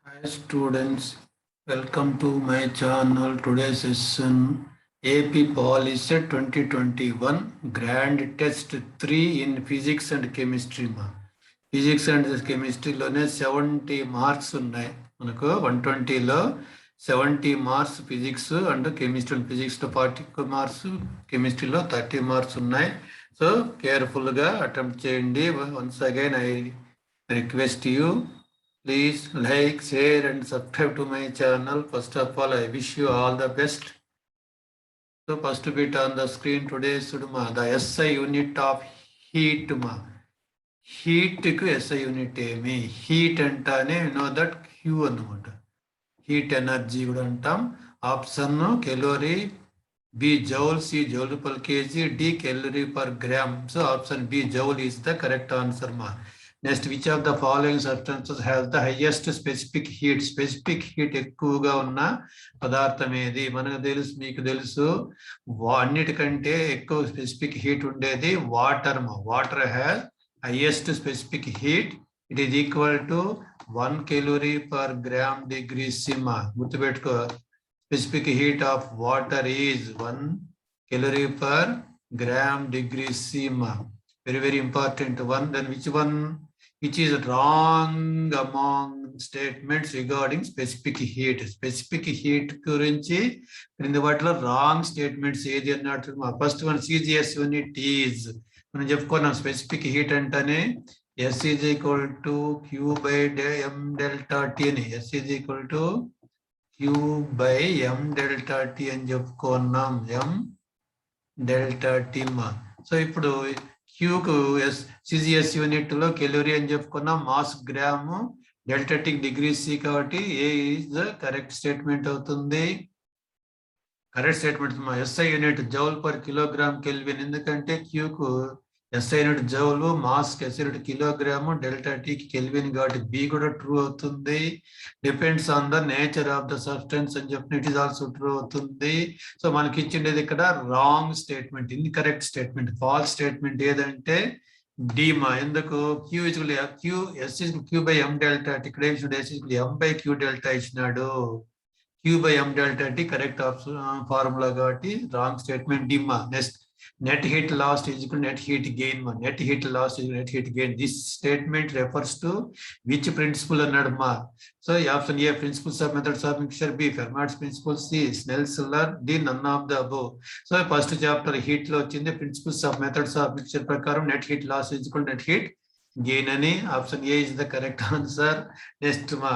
Hi students, welcome to my channel. Today's session AP Policy 2021 Grand Test 3 in Physics and Chemistry. Physics and కెమిస్ట్రీలోనే 70 marks ఉన్నాయి. మనకు 120లో 70 marks physics and chemistry. ఫిజిక్స్లో 40 marks, కెమిస్ట్రీలో 30 marks ఉన్నాయి. So కేర్ఫుల్గా attempt చేయండి. Once again I request you, please like, share and subscribe to my channel. First of all, I wish you all the best. So first bit on the screen today, Sudma, the SI unit of heat. Heat ku SI unit emi. Heat antane you know that Q annamata. Heat energy kuda antam. Option calorie, B joule, C joule per kg, D calorie per gram. So option B joule is the correct answer. Next, which of the following substances has the highest specific heat? Specific heat ఎక్కువగా ఉన్న పదార్థం ఏది? మనకు తెలుసు, మీకు తెలుసు, అన్నిటికంటే ఎక్కువ స్పెసిఫిక్ హీట్ ఉండేది water. Water has highest specific heat. It is equal to 1 calorie per gram degree C. గుర్తుపెట్టుకో, specific heat of water is 1 calorie per gram degree C. Very, very important one. Then which one? Which is wrong among statements regarding specific heat? Specific heat గురించి క్రింది వాటిలో wrong statements ఏది అన్నట్టు. First one, CGS unit is, మనం చెప్పుకున్నాం specific heat అంటేనే S is equal to Q by M delta T అని. S is equal to Q by M delta T అని చెప్పుకున్నాం. M delta T. సో ఇప్పుడు క్యూకు CGS యూనిట్ లో calorie అని చెప్పుకున్నాం, mass gram, delta T degree C, కాబట్టి A is the correct statement అవుతుంది. Correct statement SI unit joule per kilogram kelvin. ఎందుకంటే క్యూకు SI unit joule, mass SI unit kilogram, delta టీకి కెల్విన్, కాబట్టి B కూడా ట్రూ అవుతుంది. Depends on the nature of the substance అని చెప్పిన it is also true అవుతుంది. సో మనకి ఇచ్చిండేది ఇక్కడ wrong statement, incorrect statement, false statement ఏదంటే డీమా. ఎందుకు? క్యూ బై ఎం డెల్టా, ఇక్కడ ఏం చూడండి, ఎం బై క్యూ డెల్టా ఇచ్చినాడు. Q by M delta T correct formula కాబట్టి wrong statement D. Next, net heat loss is equal to net heat gain. Net heat loss is net heat gain. This statement refers to which principle అన్నాడు మా. So option A principles of methods of mixture, B Fermat's principle, C Snell's law, D none of the above. So first chapter heat లో వచ్చింది principles of methods of mixture ప్రకారం net heat loss is equal to net heat gain అని. Option A is the correct answer. Next మా,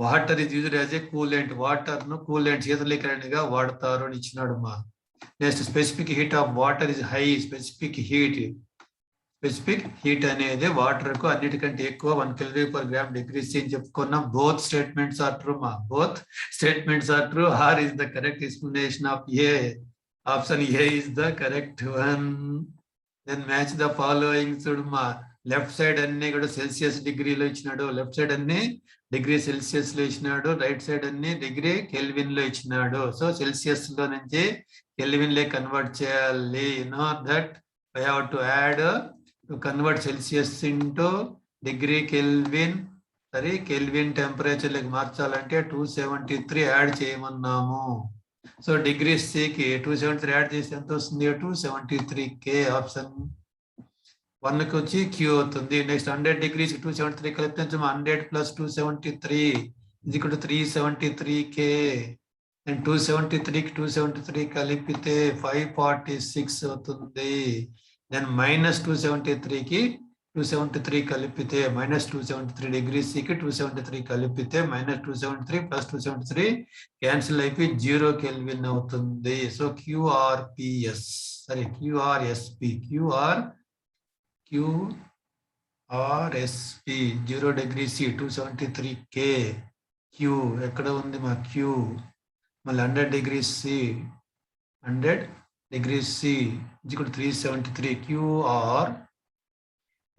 water is used as a coolant. Water ను coolant, శీతలీకరణగా వాడతారు అని ఇచ్చినాడు మా. Next, specific heat of water is high. Specific heat అనేది water కు అన్నిటికంటే ఎక్కువ 1 calorie per gram degree C అని చెప్పుకున్నాం. బోత్ స్టేట్మెంట్స్ ఆర్ ట్రూ మా. Both statements are true. R is the correct explanation of A. Option A is the correct one. Then match the following. చూడు మా, left side అన్ని కూడా celsius డిగ్రీలో ఇచ్చినాడు, left side అన్ని డిగ్రీ సెల్సియస్ లో ఇచ్చినాడు, రైట్ సైడ్ అన్ని డిగ్రీ కెల్విన్ లో ఇచ్చినాడు. సో సెల్సియస్ లో నుంచి కెల్విన్ లో కన్వర్ట్ చేయాలి. Know that I have to add to convert Celsius into degree kelvin. సరే, కెల్విన్ టెంపరేచర్ లకి మార్చాలంటే 273 యాడ్ చేయమన్నాము. సో డిగ్రీ సికి 273 యాడ్ చేసి ఎంత వస్తుంది? 273K. ఆప్షన్ 1 కి వచ్చి క్యూ అవుతుంది. నెక్స్ట్ 100 degrees 273 కలిపితే 100 plus 273 is equal to 373K. And 273 కి 273 కలిపితే 546 అవుతుంది. దెన్ మైనస్ 273 కి 273 కలిపితే మైనస్ 273 డిగ్రీ సికి 273 కలిపితే మైనస్ 273 ప్లస్ 273 క్యాన్సిల్ అయిపోయి 0 కెల్విన్ అవుతుంది. So QRPS, sorry QRSP, QRSP 0 degree C 273K. Q ఎక్కడ ఉంది మా? Q మళ్ళీ 100 degrees C, 100 degrees C is equal to 373.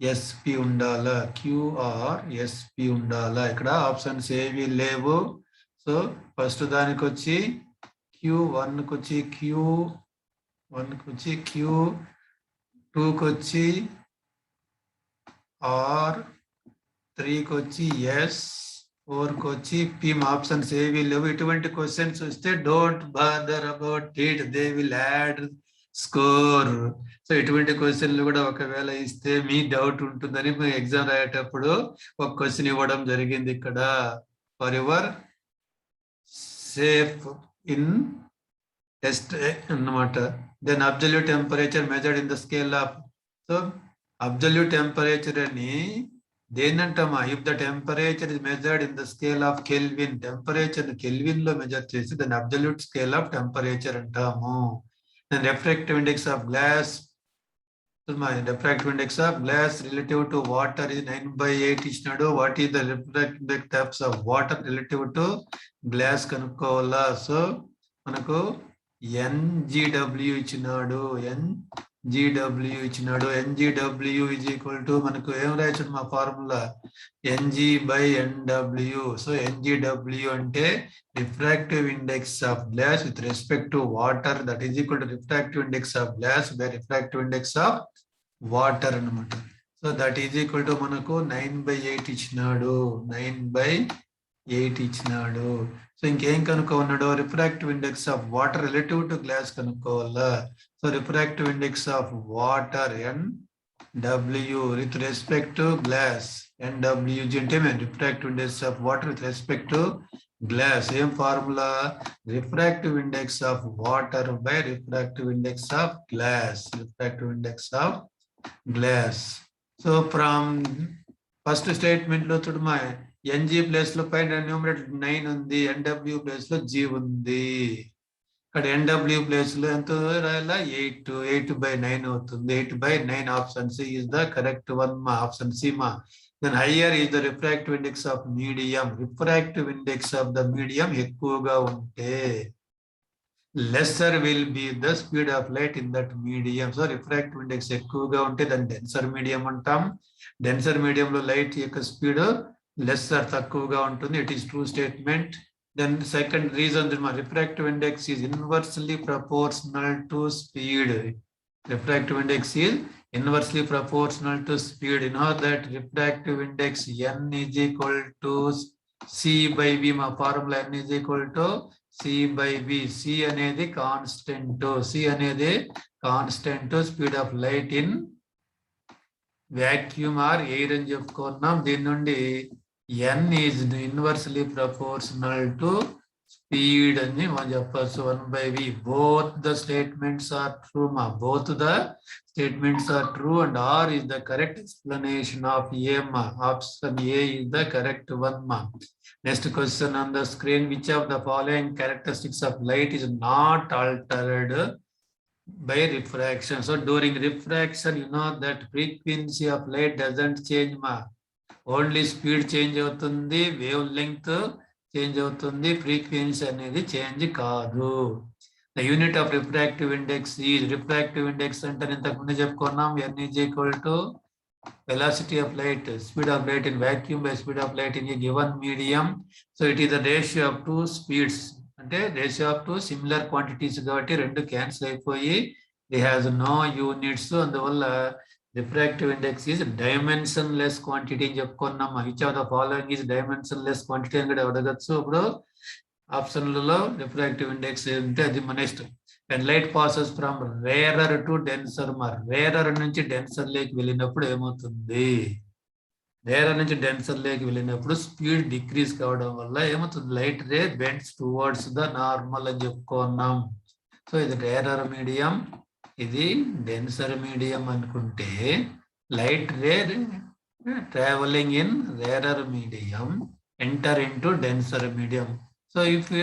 QRSP ఉండాలా, QRSP ఉండాలా. ఇక్కడ ఆప్షన్స్ ఏవి లేవు. సో ఫస్ట్ దానికి వచ్చి Q1 కి వచ్చి Q1 కి వచ్చి Q2 కి వచ్చి R, 3 కి వచ్చి S, ఫోర్కి వచ్చి పిమ్ ఆప్షన్స్ ఏవి లేవు. ఇటువంటి క్వశ్చన్స్ వస్తే don't bother about it, they will add score. So ఇటువంటి క్వశ్చన్లు కూడా ఒకవేళ ఇస్తే మీ డౌట్ ఉంటుందని మీ ఎగ్జామ్ రాయేటప్పుడు ఒక క్వశ్చన్ ఇవ్వడం జరిగింది ఇక్కడ. For your safe in test అన్నమాట. Then absolute temperature measured in the scale of. So absolute temperature అని దేనంటామా? If the temperature is measured in the scale of kelvin, temperature kelvin లో measure చేసి దాన్ని అబ్జల్యూట్ స్కేల్ ఆఫ్ టెంపరేచర్ అంటాము. Then refractive index of glass, refractive index of glass relative to water is 9/8 ఇచ్చినాడు. What is the refractive index of water relative to glass కనుక్కోవాలా. So మనకు NGW ఇచ్చినాడు, NGW is equal to మనకు ఏం రాయచ్చు మా formula NG/NW. So NGW అంటే refractive index of glass with respect to water, that is equal to refractive index of glass by refractive index of water అన్నమాట. So that is equal to మనకు 9/8 ఇచ్చినాడు, 9/8 ఇచ్చినాడు. So ఇంకేం కనుక్కోన్నాడు? Refractive index of water relative to glass కనుక్కోవాలా. So refractive index of water NW with respect to glass, NWG అంటే మేము refractive index of water with respect to glass. ఏం formula? Refractive index of water by refractive index of glass, refractive index of glass. So from first statement లో చూడమా, NG place లో పైన numerator 9 ఉంది, NW place లో G ఉంది. ఇక్కడ NW place లో ఎంత రాయాలా? 8/9 అవుతుంది. 8/9 option C is the correct one మా, ఆప్షన్ సి మా. Then higher is the refractive index of medium. Refractive index of the medium ఎక్కువగా ఉంటే lesser will be the speed of light in that medium. So refractive index ఎక్కువగా ఉంటే దాన్ని denser medium అంటాం. Denser medium లో light యొక్క speed lesser తక్కువగా ఉంటుంది. It is true statement. Then second reason, refractive index is inversely proportional to speed. Refractive index is inversely proportional to speed. You know that refractive index N is equal to C/V. మా formula N is equal to C/V. C అనేది constant, speed of light in vacuum or air అని చెప్పుకున్నాం. దీని నుండి N is inversely proportional to speed అని మనం చెప్పచ్చు. 1/V. both the statements are true ma, both the statements are true and R is the correct explanation of A ma. Option A is the correct one ma. Next question on the screen, which of the following characteristics of light is not altered by refraction? So during refraction, you know that frequency of light doesn't change ma, only speed change అవుతుంది, wave length change అవుతుంది, frequency అనేది change కాదు. The unit of refractive index is, refractive index అంటే ఇంతకు ముందు చెప్పుకున్నాం, N is equal to velocity of light, speed of light in vacuum by speed of light in a given medium. So it is the ratio of two speeds, అంటే ratio of two similar quantities కాబట్టి రెండు cancel అయిపోయి the has no units. అందువల్ల refractive index is dimensionless quantity అని చెప్పుకున్నాం. Which of the following is dimensionless quantity అని కూడా అడగచ్చు. ఇప్పుడు ఆప్షన్లలో రిఫ్రాక్టివ్ ఇండెక్స్ ఏంటంటే అది మన ఇష్టం. And light passes from rarer to denser, మరి రేరర్ నుంచి డెన్సర్ లేకి వెళ్ళినప్పుడు ఏమవుతుంది? రేరర్ నుంచి డెన్సర్ లేకి వెళ్ళినప్పుడు స్పీడ్ డిక్రీజ్ కావడం వల్ల ఏమవుతుంది? Light ray bends towards the normal అని చెప్పుకున్నాం. సో ఇది రేరర్ మీడియం, ఇది డెన్సర్ మీడియం అనుకుంటే light ray travelling in rarer medium enter into denser medium. So if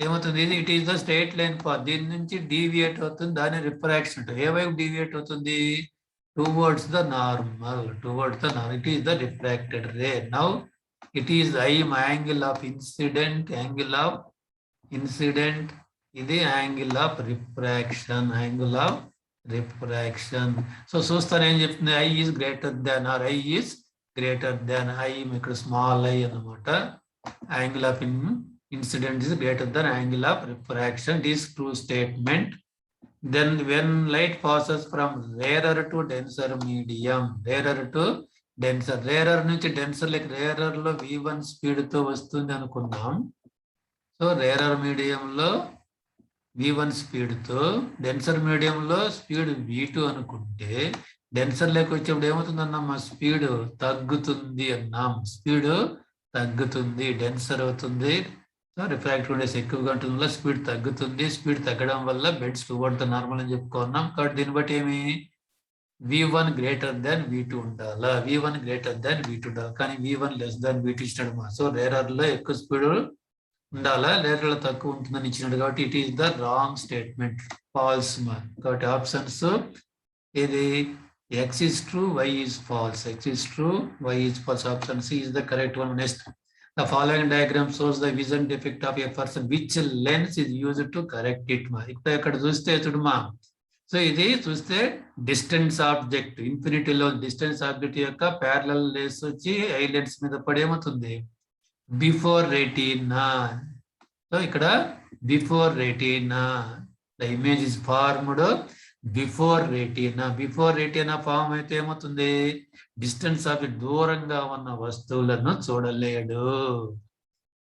ఏమవుతుంది? ఇది it is the straight line path, దీని నుంచి డీవియేట్ అవుతుంది, దాని రిఫ్రాక్షన్ ఏ వైపు డీవియేట్ అవుతుంది? Towards the normal, it is the refracted ray. Now it is angle of incident, ఇది angle of refraction, so చూస్తాను ఏం చెప్తుంది? I is greater than or I is greater than I, ఇక్కడ small I అన్నమాట. Angle of incident is greater than angle of refraction. It is true statement. Then when light passes from rarer to denser medium, denser. Rarer నుంచి denser like rarer లో V1 speed తో వస్తుంది అనుకున్నాం. So rarer మీడియంలో V1 speed తో, denser మీడియంలో speed V2 అనుకుంటే denser లేక వచ్చేప్పుడు ఏమవుతుందన్నాం? స్పీడ్ తగ్గుతుంది అన్నాం. స్పీడ్ తగ్గుతుంది, డెన్సర్ అవుతుంది. సో రిఫ్రాక్టివ్ ఇండెక్స్ ఎక్కువగా ఉంటుంది, స్పీడ్ తగ్గుతుంది. స్పీడ్ తగ్గడం వల్ల బెడ్స్ టువర్డ్ ద నార్మల్ అని చెప్పుకున్నాం. కాబట్టి దీన్ని బట్టి ఏమి V1 గ్రేటర్ దాన్ V2 ఉండాలా, V1 గ్రేటర్ దాన్ V2 ఉండాలి. కానీ V1 లెస్ దాన్ V2 ఇచ్చినాడు మా. సో రేరర్ లో ఎక్కువ స్పీడ్ ఉండాలా, రేరర్ లో తక్కువ ఉంటుందని ఇచ్చినాడు. కాబట్టి it is the wrong statement, false మా. కాబట్టి ఆప్షన్స్ ఇది X is true, Y is false. X is true, Y is false. Option C is the correct one. Next, the following diagram shows the vision defect of a person. Which lens is used to correct it? మా ఇక్కడ చూస్తే చూడమా, so ఇది చూస్తే distance object, ఇన్ఫినిటీలో distance object యొక్క parallel rays వచ్చి eye lens మీద పడేమవుతుంది? Before retina. సో ఇక్కడ before retina, the image is formed before retina. Before retina form అయితే ఏమవుతుంది? డిస్టెన్స్ ఆబ్జెక్ట్, దూరంగా ఉన్న వస్తువులను చూడలేడు.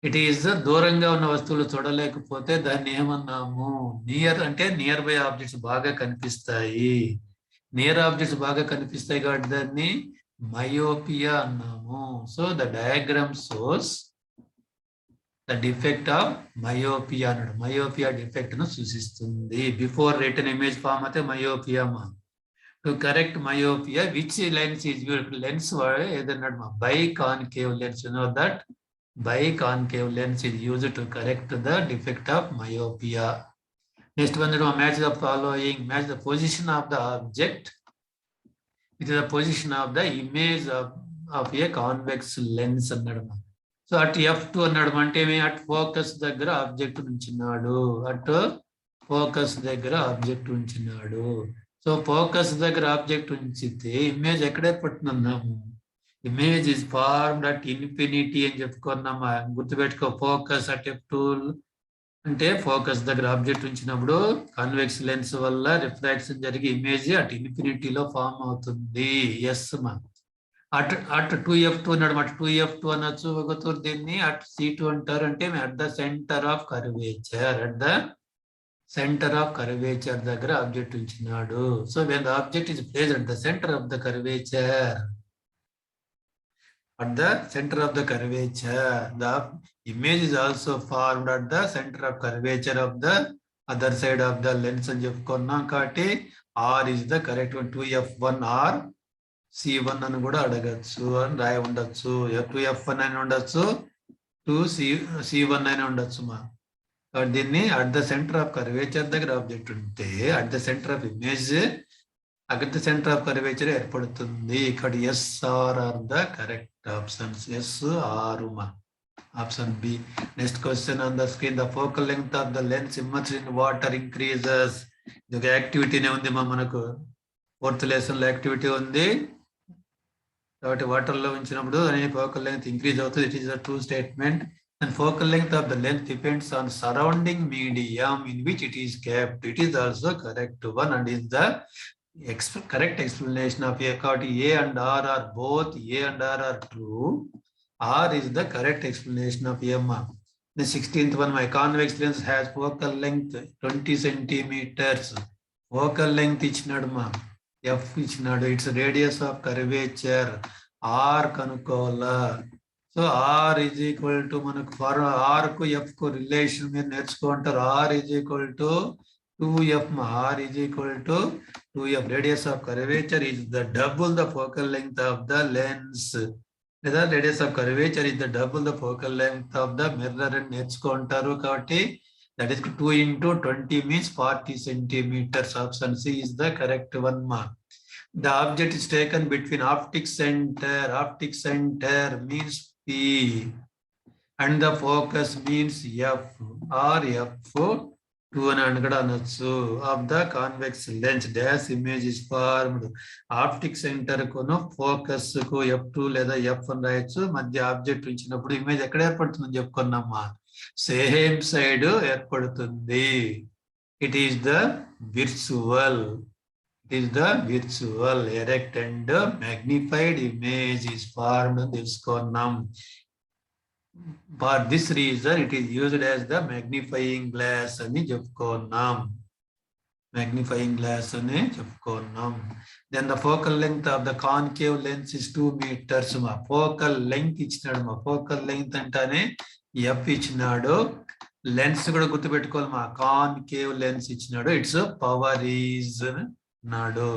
ఇట్ ఈస్ దూరంగా ఉన్న వస్తువులు చూడలేకపోతే దాన్ని ఏమన్నాము? నియర్ అంటే నియర్ బై ఆబ్జెక్ట్స్ బాగా కనిపిస్తాయి. నియర్ ఆబ్జెక్ట్స్ బాగా కనిపిస్తాయి కాబట్టి దాన్ని మయోపియా అన్నాము. So the diagram shows the defect of myopia అన్నాడు. మయోపియా డిఫెక్ట్ ను సూచిస్తుంది. బిఫోర్ రిటర్న్ ఇమేజ్ ఫామ్ అయితే మయోపియా మా. To correct myopia which lens is lens ఏదన్నాడు మా? By concave lens. You know that biconcave lens is used to correct the defect of myopia. Next one, match the following. Match the position of the object with the position of the image of a convex lens అన్నాడు. So అటు F2 అన్నాడు అంటే అటు focus దగ్గర object ఉంచినాడు. అటు focus దగ్గర object ఉంచినాడు. సో ఫోకస్ దగ్గర ఆబ్జెక్ట్ ఉంచితే ఇమేజ్ ఎక్కడ ఏర్పడుతుందన్నాము? Image is formed at infinity అని చెప్పుకున్నామా. గుర్తుపెట్టుకో, ఫోకస్ అట్ F2 అంటే ఫోకస్ దగ్గర ఆబ్జెక్ట్ ఉంచినప్పుడు కాన్వెక్స్ లెన్స్ వల్ల రిఫ్రాక్షన్ జరిగి ఇమేజ్ అట్ ఇన్ఫినిటీలో ఫామ్ అవుతుంది. ఎస్ మా. అట్ 2F2 అన్నాడు. అటు 2F2 అనొచ్చు. ఒకతో దీన్ని అట్ C2 అంటారు. అంటే at the centre of curvature, at the centre of curvature దగ్గర ఆబ్జెక్ట్ ఉంచినాడు. So when the object is placed at the centre of the curvature, at the center of the curvature, the image is also formed at the center of curvature of the other side of the lens అని చెప్పుకున్నాం. కాబట్టి R is the correct one. 2F1 or C1 అని కూడా అడగచ్చు అని రాయి ఉండొచ్చు. 2F1 అని ఉండొచ్చు, 2C1 అని ఉండొచ్చు మా. కాబట్టి దీన్ని at the centre of curvature దగ్గర ఆబ్జెక్ట్ ఉంటే at the centre of image at the centre of curvature ఏర్పడుతుంది. ఇక్కడ SR are the correct options. SR మా. Option B. Next question on the screen. The focal length of the lens immersed in water increases. ఇది ఒక యాక్టివిటీనే ఉంది మా. మనకు 4th lesson లో activity ఉంది. కాబట్టి వాటర్ లో ఉంచినప్పుడు అనే ఫోకల్ లెంగ్త్ ఇంక్రీజ్ అవుతుంది. It is the true statement. And focal length of the lens depends on surrounding medium in which it is kept. It is also correct one and is the correct explanation of A. A and R are both A and R are true. R is the correct explanation of A. The 16th one, my convex lens has focal length 20 centimeters. Focal length ఇచ్చినాడు మా. F ఇచ్చినాడు. Its radius of curvature R కనుక్కోవాలా. So R is equal to మనకు R కు F కు relation మీరు నేర్చుకుంటారు. R is equal to 2F మా. R is equal to 2F. Radius of curvature is the double the focal length of the lens. లేదా radius of curvature is the double the focal length of the mirror అని నేర్చుకుంటారు. కాబట్టి that is 2 into 20 means 40 centimeters. Option C is the correct one ma. The object is taken between optic center. Optic center means P and the focus means F or F2 అని కూడా అనొచ్చు. Of the convex lens dash image is formed. Optic centre కును focus కు F2 లేదా F అని రాయొచ్చు. మధ్య object ఉంచినప్పుడు ఇమేజ్ ఎక్కడ ఏర్పడుతుందని చెప్పుకున్నామా? సేమ్ సైడ్ ఏర్పడుతుంది. It is the virtual. It is the virtual, erect and magnified image is formed in this column. For this reason, it is used as the magnifying glass అని చెప్పుకున్నాం. Magnifying glass అని చెప్పుకున్నాం. Then the focal length of the concave lens is 2 meters. మా focal length ఇచ్చినాడు. మా focal length అంటానే F ఇచ్చినాడు. Lens కూడా గుర్తుపెట్టుకోవాలి. మా కాన్కేవ్ లెన్స్ ఇచ్చినాడు. ఇట్స్ పవర్ ఈజ్ అన్నాడు.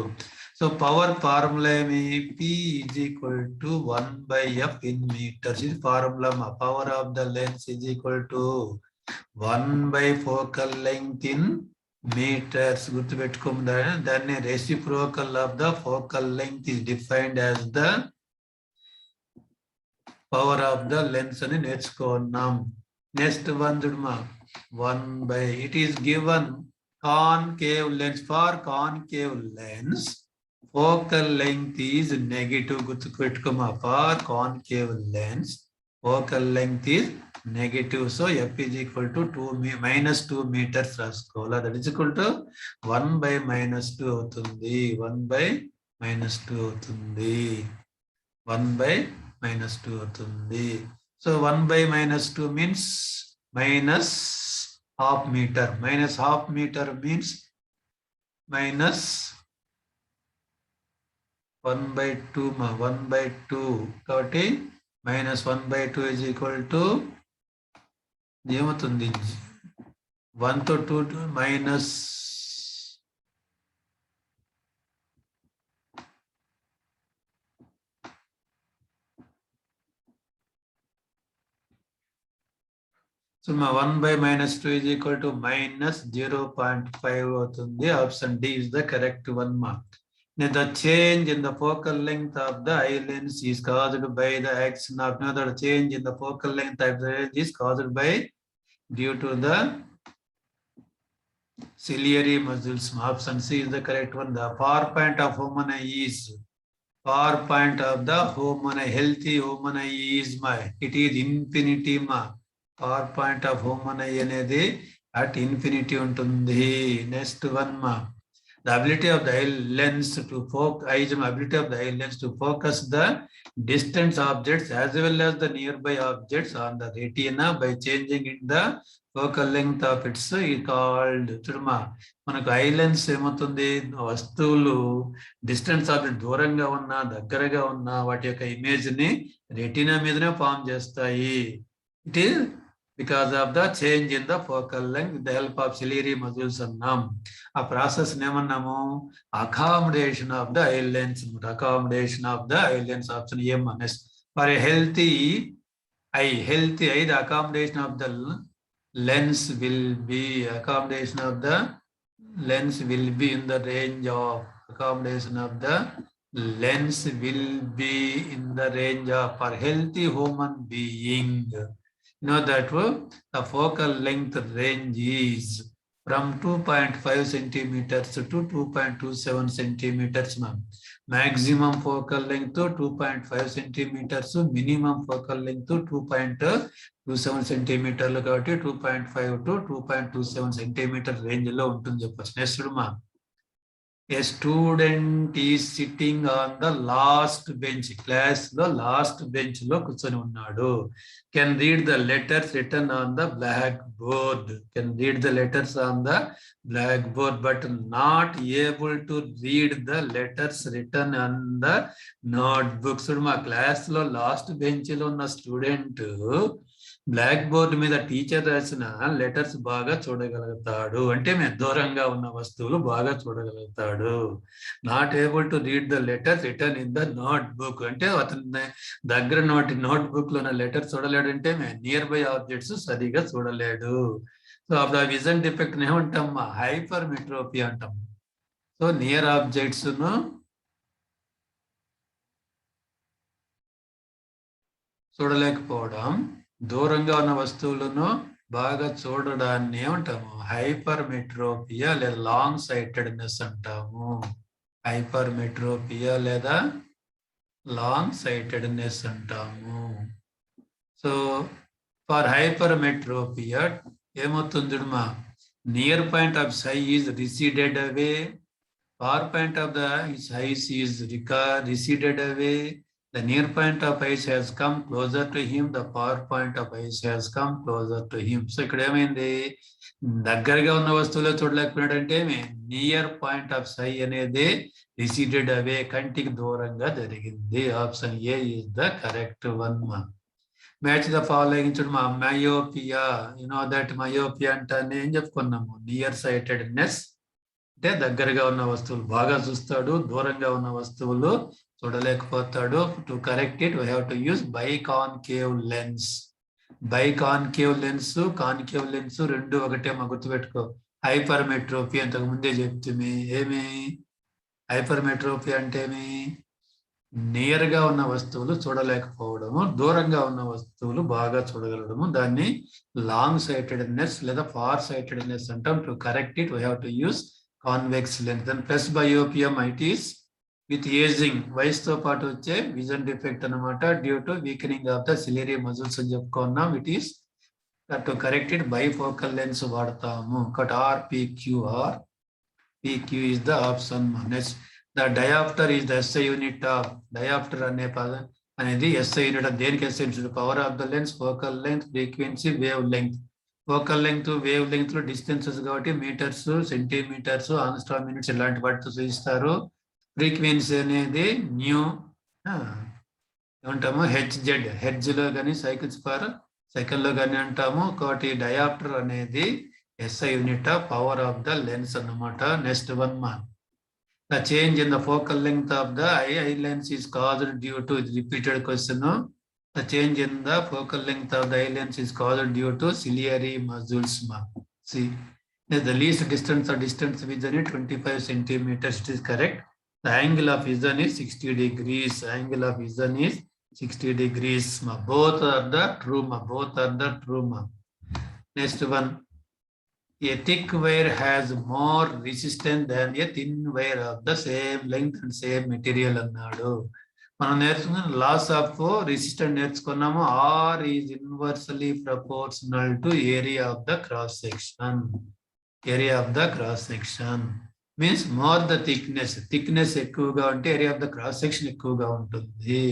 సో పవర్ ఫార్ములా ఏమి? P is equal to 1 by F in meters. ఇది ఫార్ములా. మా power of the lens is equal to 1 by focal length in meters. గుర్తుపెట్టుకోండి. దాన్ని reciprocal of the focal length is defined as the power of the lens అని నేర్చుకున్నాం. Next one చూడమా. 1 by it is given concave lens. For concave lens focal length is negative. గుర్తుపెట్టుకోమా. For concave lens focal length is negative. So F is equal to minus 2 meters రాసుకోవాలి. That is equal to 1 by minus 2 అవుతుంది. 1 by minus 2 అవుతుంది. 1 by minus 2 అవుతుంది. So 1 by minus 2 means minus half meter. Minus half meter means minus 1 by 2. 1 by 2. కాబట్టి minus 1 by 2 is equal to ఏమవుతుంది? 1 to 2 minus so 1 by minus 2 is equal to minus 0.5 అవుతుంది. Option D is the correct one mark. Now the change in the focal length of the eye lens is caused by the action of another change in the focal length of the lens is caused by due to the ciliary muscles. Option C is the correct one. The far point of human eye is far point of the human eye. Healthy human eye is it is infinity ma. Far point of human eye అనేది at infinity ఉంటుంది. Next one ma. The ability of the eye lens to focus the distant objects as well as the nearby objects on the retina by changing in the focal length of its is called. చూడమా, మనకు eye lens ఏమవుతుంది? వస్తువులు distance object దూరంగా ఉన్నా దగ్గరగా ఉన్నా వాటి యొక్క image ని రెటీనా మీదనే ఫామ్ చేస్తాయి. It is because of the change in the focal length with the help of ciliary muscles అన్నాం. ఆ ప్రాసెస్ ఏమన్నాము? Accommodation of the eye lens. Accommodation of the eye lens. Option A minus. For healthy eye the accommodation of the lens will be in the range of for healthy human being. Know that the focal length range is from 2.5 centimeters to 2.27 centimeters. Maximum focal length to 2.5 centimeters. Minimum focal length to 2.27 centimeters. 2.5 to 2.27 centimeter range lo untundi cheppచ్చు. Next ma. A student is sitting on the last bench. Class lo last bench lo కూర్చొని ఉన్నాడు. Can read the letters written on the blackboard. But not able to read the letters written on the notebook. So మా class లో last bench లో ఉన్న student black board మీద teacher రాసిన letters బాగా చూడగలుగుతాడు. అంటే మేము దూరంగా ఉన్న వస్తువులు బాగా చూడగలుగుతాడు. Not able to read the letters written in the notebook. అంటే అతని దగ్గర నోట్ బుక్ లో ఉన్న లెటర్స్ చూడలేడంటే నియర్ బై ఆబ్జెక్ట్స్ సరిగా చూడలేడు. సో అప్పుడు ఆ విజన్ డిఫెక్ట్ ఏమంటాం? హైపర్ మెట్రోపియా అంటాం. సో నియర్ ఆబ్జెక్ట్స్ ను చూడలేకపోవడం, దూరంగా ఉన్న వస్తువులను బాగా చూడడాన్ని ఏమంటాము? హైపర్ మెట్రోపియా లేదా లాంగ్ సైటెడ్నెస్ అంటాము. హైపర్ మెట్రోపియా లేదా లాంగ్ సైటెడ్నెస్ అంటాము. సో ఫర్ హైపర్ మెట్రోపియా ఏమవుతుంది? Near point of sight is receded away far point of the its ice is receded away. The near point of ice has come closer to him. The far point of ice has come closer to him. So ఇక్కడ ఏమైంది, దగ్గరగా ఉన్న వస్తువులో చూడలేకపోయినాడంటే near point of సై అనేది రిసీడెడ్ అవే, కంటికి దూరంగా జరిగింది. Option A is the correct one. Match the following చూడు మా మయోపియా. దట్ మయోపియా అంటే ఏం చెప్పుకున్నాము, నియర్ సైటెడ్నెస్ అంటే దగ్గరగా ఉన్న వస్తువులు బాగా చూస్తాడు, దూరంగా ఉన్న వస్తువులు చూడలేకపోతాడు. To correct it we have to use biconcave lens. Biconcave lens, concave lens రెండు ఒకటే మా గుర్తుపెట్టుకో. హైపర్మెట్రోపీ అంతకు ముందే చెప్తుంది. ఏమి హైపర్మెట్రోపీ అంటే ఏమి, నియర్ గా ఉన్న వస్తువులు చూడలేకపోవడము, దూరంగా ఉన్న వస్తువులు బాగా చూడగలడము. దాన్ని లాంగ్ సైటెడ్నెస్ లేదా ఫార్ సైటెడ్నెస్ అంటాం. To correct it we have to use convex lens. Then presbyopia it is with ageing, వయసుతో పాటు వచ్చే విజన్ డిఫెక్ట్ అనమాట, due to weakening of the ciliary muscles అని చెప్పుకున్నాం. It is to correct it bifocal lens వాడతాము. Cut R PQ is the option. Next, the diopter is the SI unit of. Diopter అనే పదం అనేది SI unit of దేనికి SI unit? Power of the lens, focal length, frequency, wave length. Focal length, wave length లో distances కాబట్టి metres, centimetres, angstrom minutes ఇలాంటి వాటితో సూచిస్తారు. Frequency అనేది న్యూ ఏమంటాము, హెచ్జెడ్, హెడ్జ్ లో కానీ సైకిల్స్ పర్ సెకండ్ లో కానీ అంటాము. కాబట్టి డయాప్టర్ అనేది SI unit of power of the lens అన్నమాట. నెక్స్ట్ వన్ మా the change in the focal length of the eye lens is caused due to repeated question. The change in the focal length of the eye lens is caused due to ciliary muscles. See, the least distance or distance vision is 25 centimeters. It is correct. The angle of vision is 60 degrees. Angle of vision is 60 degrees. Both are the true. Both are the true. Next one. A thick wire has more resistance than a thin wire of the same length and same material అన్నాడు. మనం నేర్చుకున్న laws of resistance నేర్చుకున్నాము. R is inversely proportional to area of the cross section. Area of the cross section means more the thickness. Thickness ఎక్కువగా ఉంటే area of the cross section ఎక్కువగా ఉంటుంది.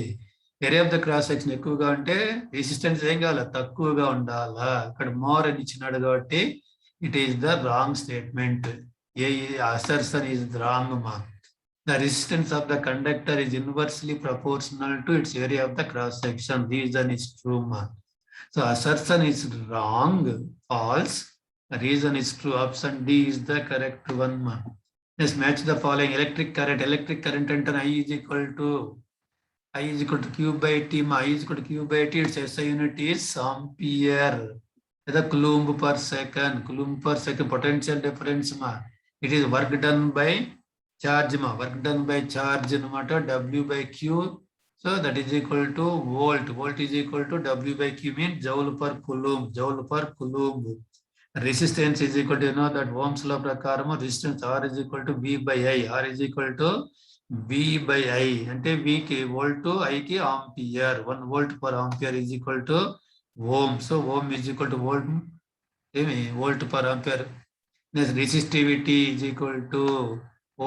Area of the cross section ఎక్కువగా ఉంటే resistance ఏం కావాలి, తక్కువగా ఉండాలా. ఇక్కడ మోర్ అని ఇచ్చినాడు కాబట్టి it is the wrong statement. A assertion is wrong. The resistance of the conductor is inversely proportional to its area of the cross section. Reason is true. So assertion is wrong, false. The reason is true. Option D is the correct one. Let's match the following. Electric current. Electric current and I is equal to Q by T. I is equal to Q by T. Its SI unit is ampere. The coulomb per second. Coulomb per second potential difference. It is work done by charge. Work done by charge W by Q. So that is equal to volt. Volt is equal to W by Q means joule per coulomb. Joule per coulomb. Resistance is equal to that Ohm's law prakaram. Resistance R is equal to V by I. R is equal to V by I. Ante V ki volt to I ki ampere. 1 volt per ampere is equal to ohm. So ohm is equal to volt per ampere. This resistivity is equal to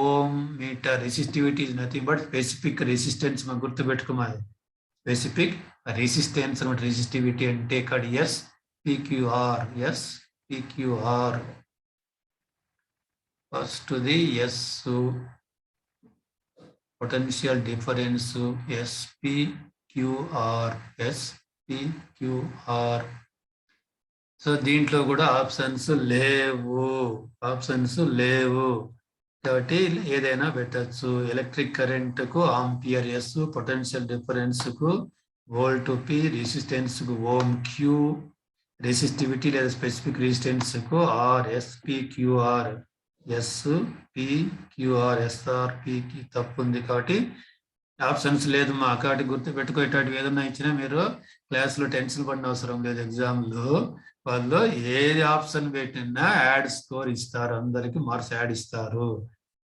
ohm meter. Resistivity is nothing but specific resistance. Ma gurtu pettukoma, specific resistance and resistivity and take out yes PQR. Yes PQR. First to the yes potential difference SPQR. Yes PQR. So దీంట్లో కూడా options లేవు కాబట్టి ఏదైనా పెట్టచ్చు. Electric current కు ampere yes, potential difference కు volt P, resistance కు ohm queue, resistivity లేదా స్పెసిఫిక్ రెసిస్టెన్స్ కు ఆర్. SPQR. SPQR. SRPకి తప్పు ఉంది కాబట్టి ఆప్షన్స్ లేదు. మా కాబట్టి గుర్తు పెట్టుకునేటట్టు ఏదన్నా ఇచ్చినా మీరు క్లాస్లో టెన్షన్ పడిన అవసరం లేదు. ఎగ్జామ్లో వాళ్ళు ఏది ఆప్షన్ పెట్టినా యాడ్ స్కోర్ ఇస్తారు, అందరికి మార్క్స్ యాడ్ ఇస్తారు.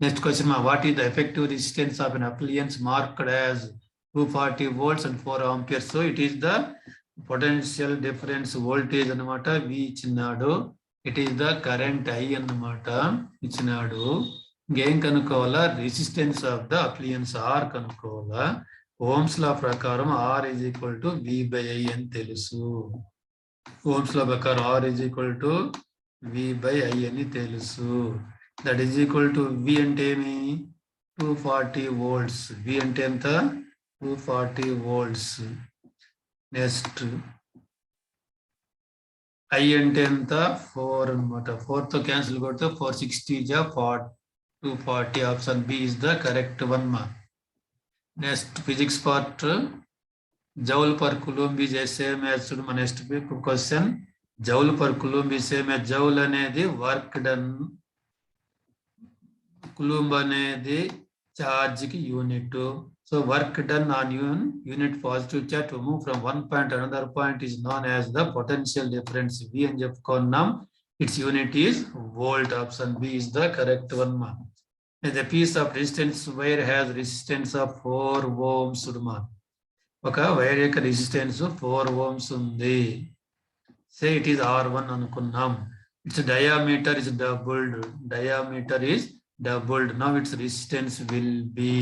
Next question what is the effective resistance of an appliance marked as 240 volts and 4 amperes. So it is the potential difference voltage అనమాట. వి ఇచ్చినాడు. It is the current I అన్నమాట ఇచ్చినాడు. ఇంకేం కనుక్కోవాలా, resistance of the appliance R కనుక్కోవాలా. Ohm's law ప్రకారం R is equal to V by I అని తెలుసు. ఓమ్స్ లా ప్రకారం R is equal to V by I అని తెలుసు. దట్ ఈజ్ ఈక్వల్ టు వి అంటే ఏమి, 240 volts. వి అంటే ఎంత, 240 volts. నెక్స్ట్ ఐ అంటే ఎంత, 4 అనమాట. 4 తో క్యాన్సిల్ కొడితే 460 జా 240. Option B is the correct one మా. Next physics part, joule per coulomb is same as మన next question. Joule per coulomb is same as, joule అనేది వర్క్ డన్, కులూంబ్ అనేది చార్జ్ కి unit. So work done on unit positive charge to move from one point another point is known as the potential difference. V అని చెప్పుకున్నాం. Its unit is volt. Option B is the correct one మా. The piece of resistance wire has resistance of 4 ohms మా. ఒక wire యొక్క resistance 4 ohms ఉంది. Say it is R1 అనుకున్నాం. It's diameter is doubled. Diameter is doubled. Now its resistance will be,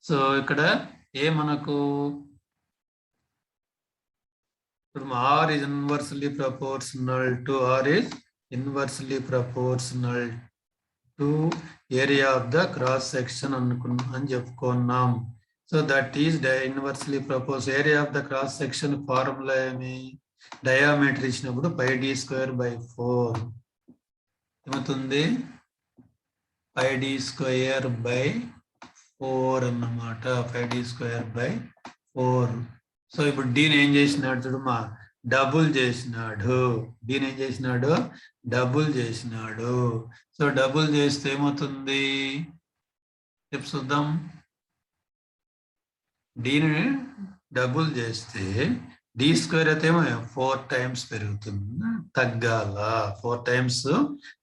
so ఇక్కడ ఏ మనకు R is inversely proportional to area of the cross section అని చెప్పుకున్నాం. So that is inversely proportional. Area of the cross section formula ఏమి, diameter ఇచ్చినప్పుడు πd²/4 ఏమవుతుంది, πd²/4 అన్నమాట. 5d²/4. So ఇప్పుడు డీని ఏం చేసినాడు చూడు మా, డబుల్ చేసినాడు. డీని ఏం చేసినాడు, డబుల్ చేసినాడు. సో డబుల్ చేస్తే ఏమవుతుంది చూద్దాం. డీని డబుల్ చేస్తే d² అయితే ఏమో 4 times పెరుగుతుంది, తగ్గాల. 4 times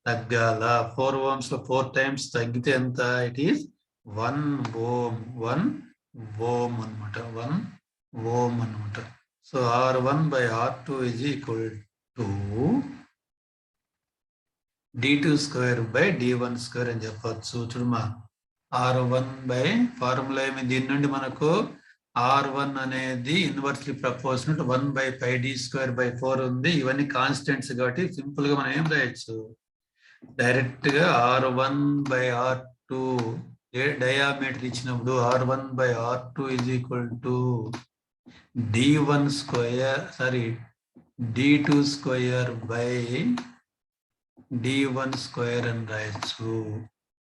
తగ్గాల. 4 ohms లో 4 times తగ్గితే ఎంత, ఇట్ ఈస్ 1 ohm. 1 ohm అనమాట. 1 ohm అనమాట. So R1/R2 is equal to d²/d1² అని చెప్పచ్చు. చూడమా, R1 ఫార్ములా ఏమి, దీని నుండి మనకు R1 అనేది ఇన్వర్స్లీ ప్రపోర్షనల్ 1/πd²/4 ఉంది. ఇవన్నీ కాన్స్టెంట్స్ కాబట్టి సింపుల్ గా మనం ఏం రాయొచ్చు, డైరెక్ట్ గా R1/R2 డయామీటర్ ఇచ్చినప్పుడు R1/R2 is equal to d2² అని రాయొచ్చు.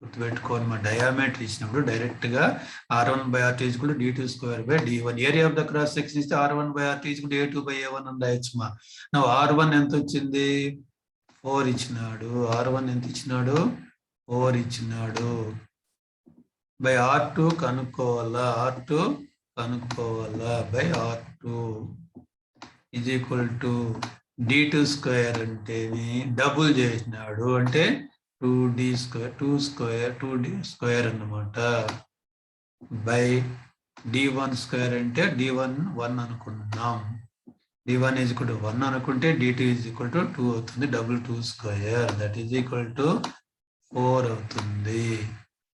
గుర్తుపెట్టుకోవాలి, మా డయామీటర్ ఇచ్చినప్పుడు డైరెక్ట్ గా R1/R2 d2²/d1. Area of the cross section ఇస్తే R1/R2 a2/a1 అని రాయొచ్చు మా. నా R1 ఎంత వచ్చింది, 4 ఇచ్చినాడు. R1 ఎంత ఇచ్చినాడు, 4 ఇచ్చినాడు. బై R2 కనుక్కోవాలా. R2 కనుక్కోవాలా. By R2 is equal to d2² అంటే డబుల్ చేసినాడు అంటే 2d² అన్నమాట. బై d1² అంటే d1 1 అనుకున్నాం. d1 ఈజ్ ఈక్వల్ టు 1 అనుకుంటే d2 ఈజ్ ఈక్వల్ టు 2 అవుతుంది. 2 దట్ ఈజ్ ఈక్వల్ టు 4 అవుతుంది.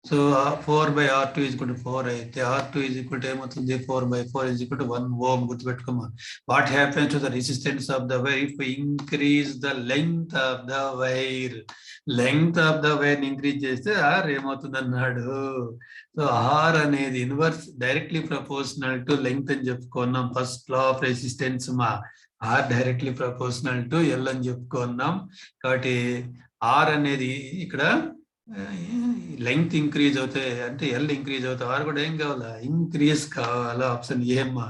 So 4/R2 is equal to 4 అయితే R2 ఈజ్ ఈక్వల్ టు ఏమవుతుంది, 4/4 ఈజ్ ఈక్వల్ టు 1 ohm. గుర్తుపెట్టుకోమా. What happens to the resistance of the wire if increase the length of the wire. Length of the wire increase చేస్తే R ఏమవుతుంది అన్నాడు. So R అనేది inverse directly proportional to length అని చెప్పుకున్నాం. First law of resistance మా, R directly proportional to L అని చెప్పుకున్నాం. కాబట్టి R అనేది ఇక్కడ లెంగ్త్ ఇంక్రీజ్ అవుతాయి అంటే L ఇంక్రీజ్ అవుతాయి. R కూడా ఏం కావాలా, ఇంక్రీజ్ కావాలా. ఆప్షన్ ఏమ్మా.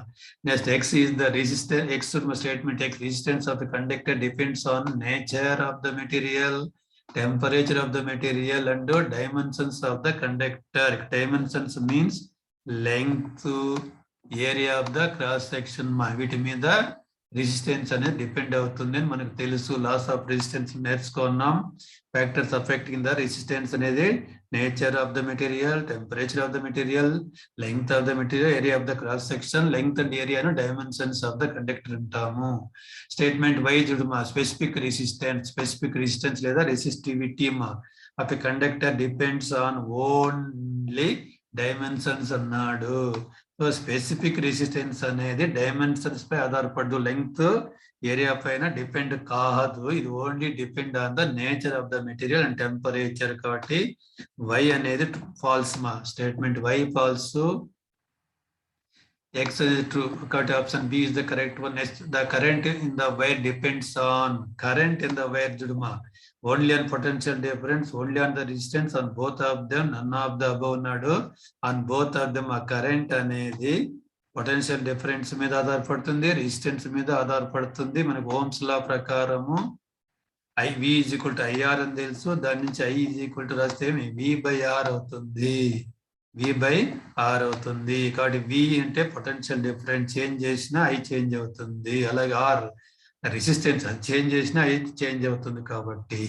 Next X is the resistance. X statement, X resistance of the conductor depends on nature of the material, temperature of the material and dimensions of the conductor. Dimensions means length, area of the cross section. వీటి మీద resistance అనేది depend అవుతుంది అని మనకు తెలుసు. Laws of resistance నేర్చుకున్నాం. Factors affecting the resistance అనేది nature of the material, temperature of the material, length of the material, area of the cross section. Length and ఏరియాను డైమెన్షన్స్ ఆఫ్ ద కండక్టర్ అంటాము. Statement wise మా specific resistance లేదా resistivity మా. Of a conductor depends on only dimensions అన్నాడు. So specific resistance అనేది dimensions పై ఆధారపడదు, length area పైన డిపెండ్ కాదు. ఇది only depend on the nature of the material and temperature. కాబట్టి వై అనేది ఫాల్స్ మా statement. Y false, X is true. Cut option B is the correct one. Next, the current in the wire depends on current in the wire juduma. Only on potential difference, only on the resistance, on both of them, none of the above nadu. On both of them, a current అనేది potential difference మీద ఆధారపడుతుంది, resistance మీద ఆధారపడుతుంది. మనకు Ohm's లా ప్రకారము V is equal to IR అని తెలుసు. దాని నుంచి I is equal to రాస్తే V by R అవుతుంది. V by R అవుతుంది. కాబట్టి V అంటే పొటెన్షియల్ డిఫరెన్స్ చేంజ్ చేసినా I చేంజ్ అవుతుంది. అలాగే R రెసిస్టెన్స్ చేంజ్ చేసినా I చేంజ్ అవుతుంది. కాబట్టి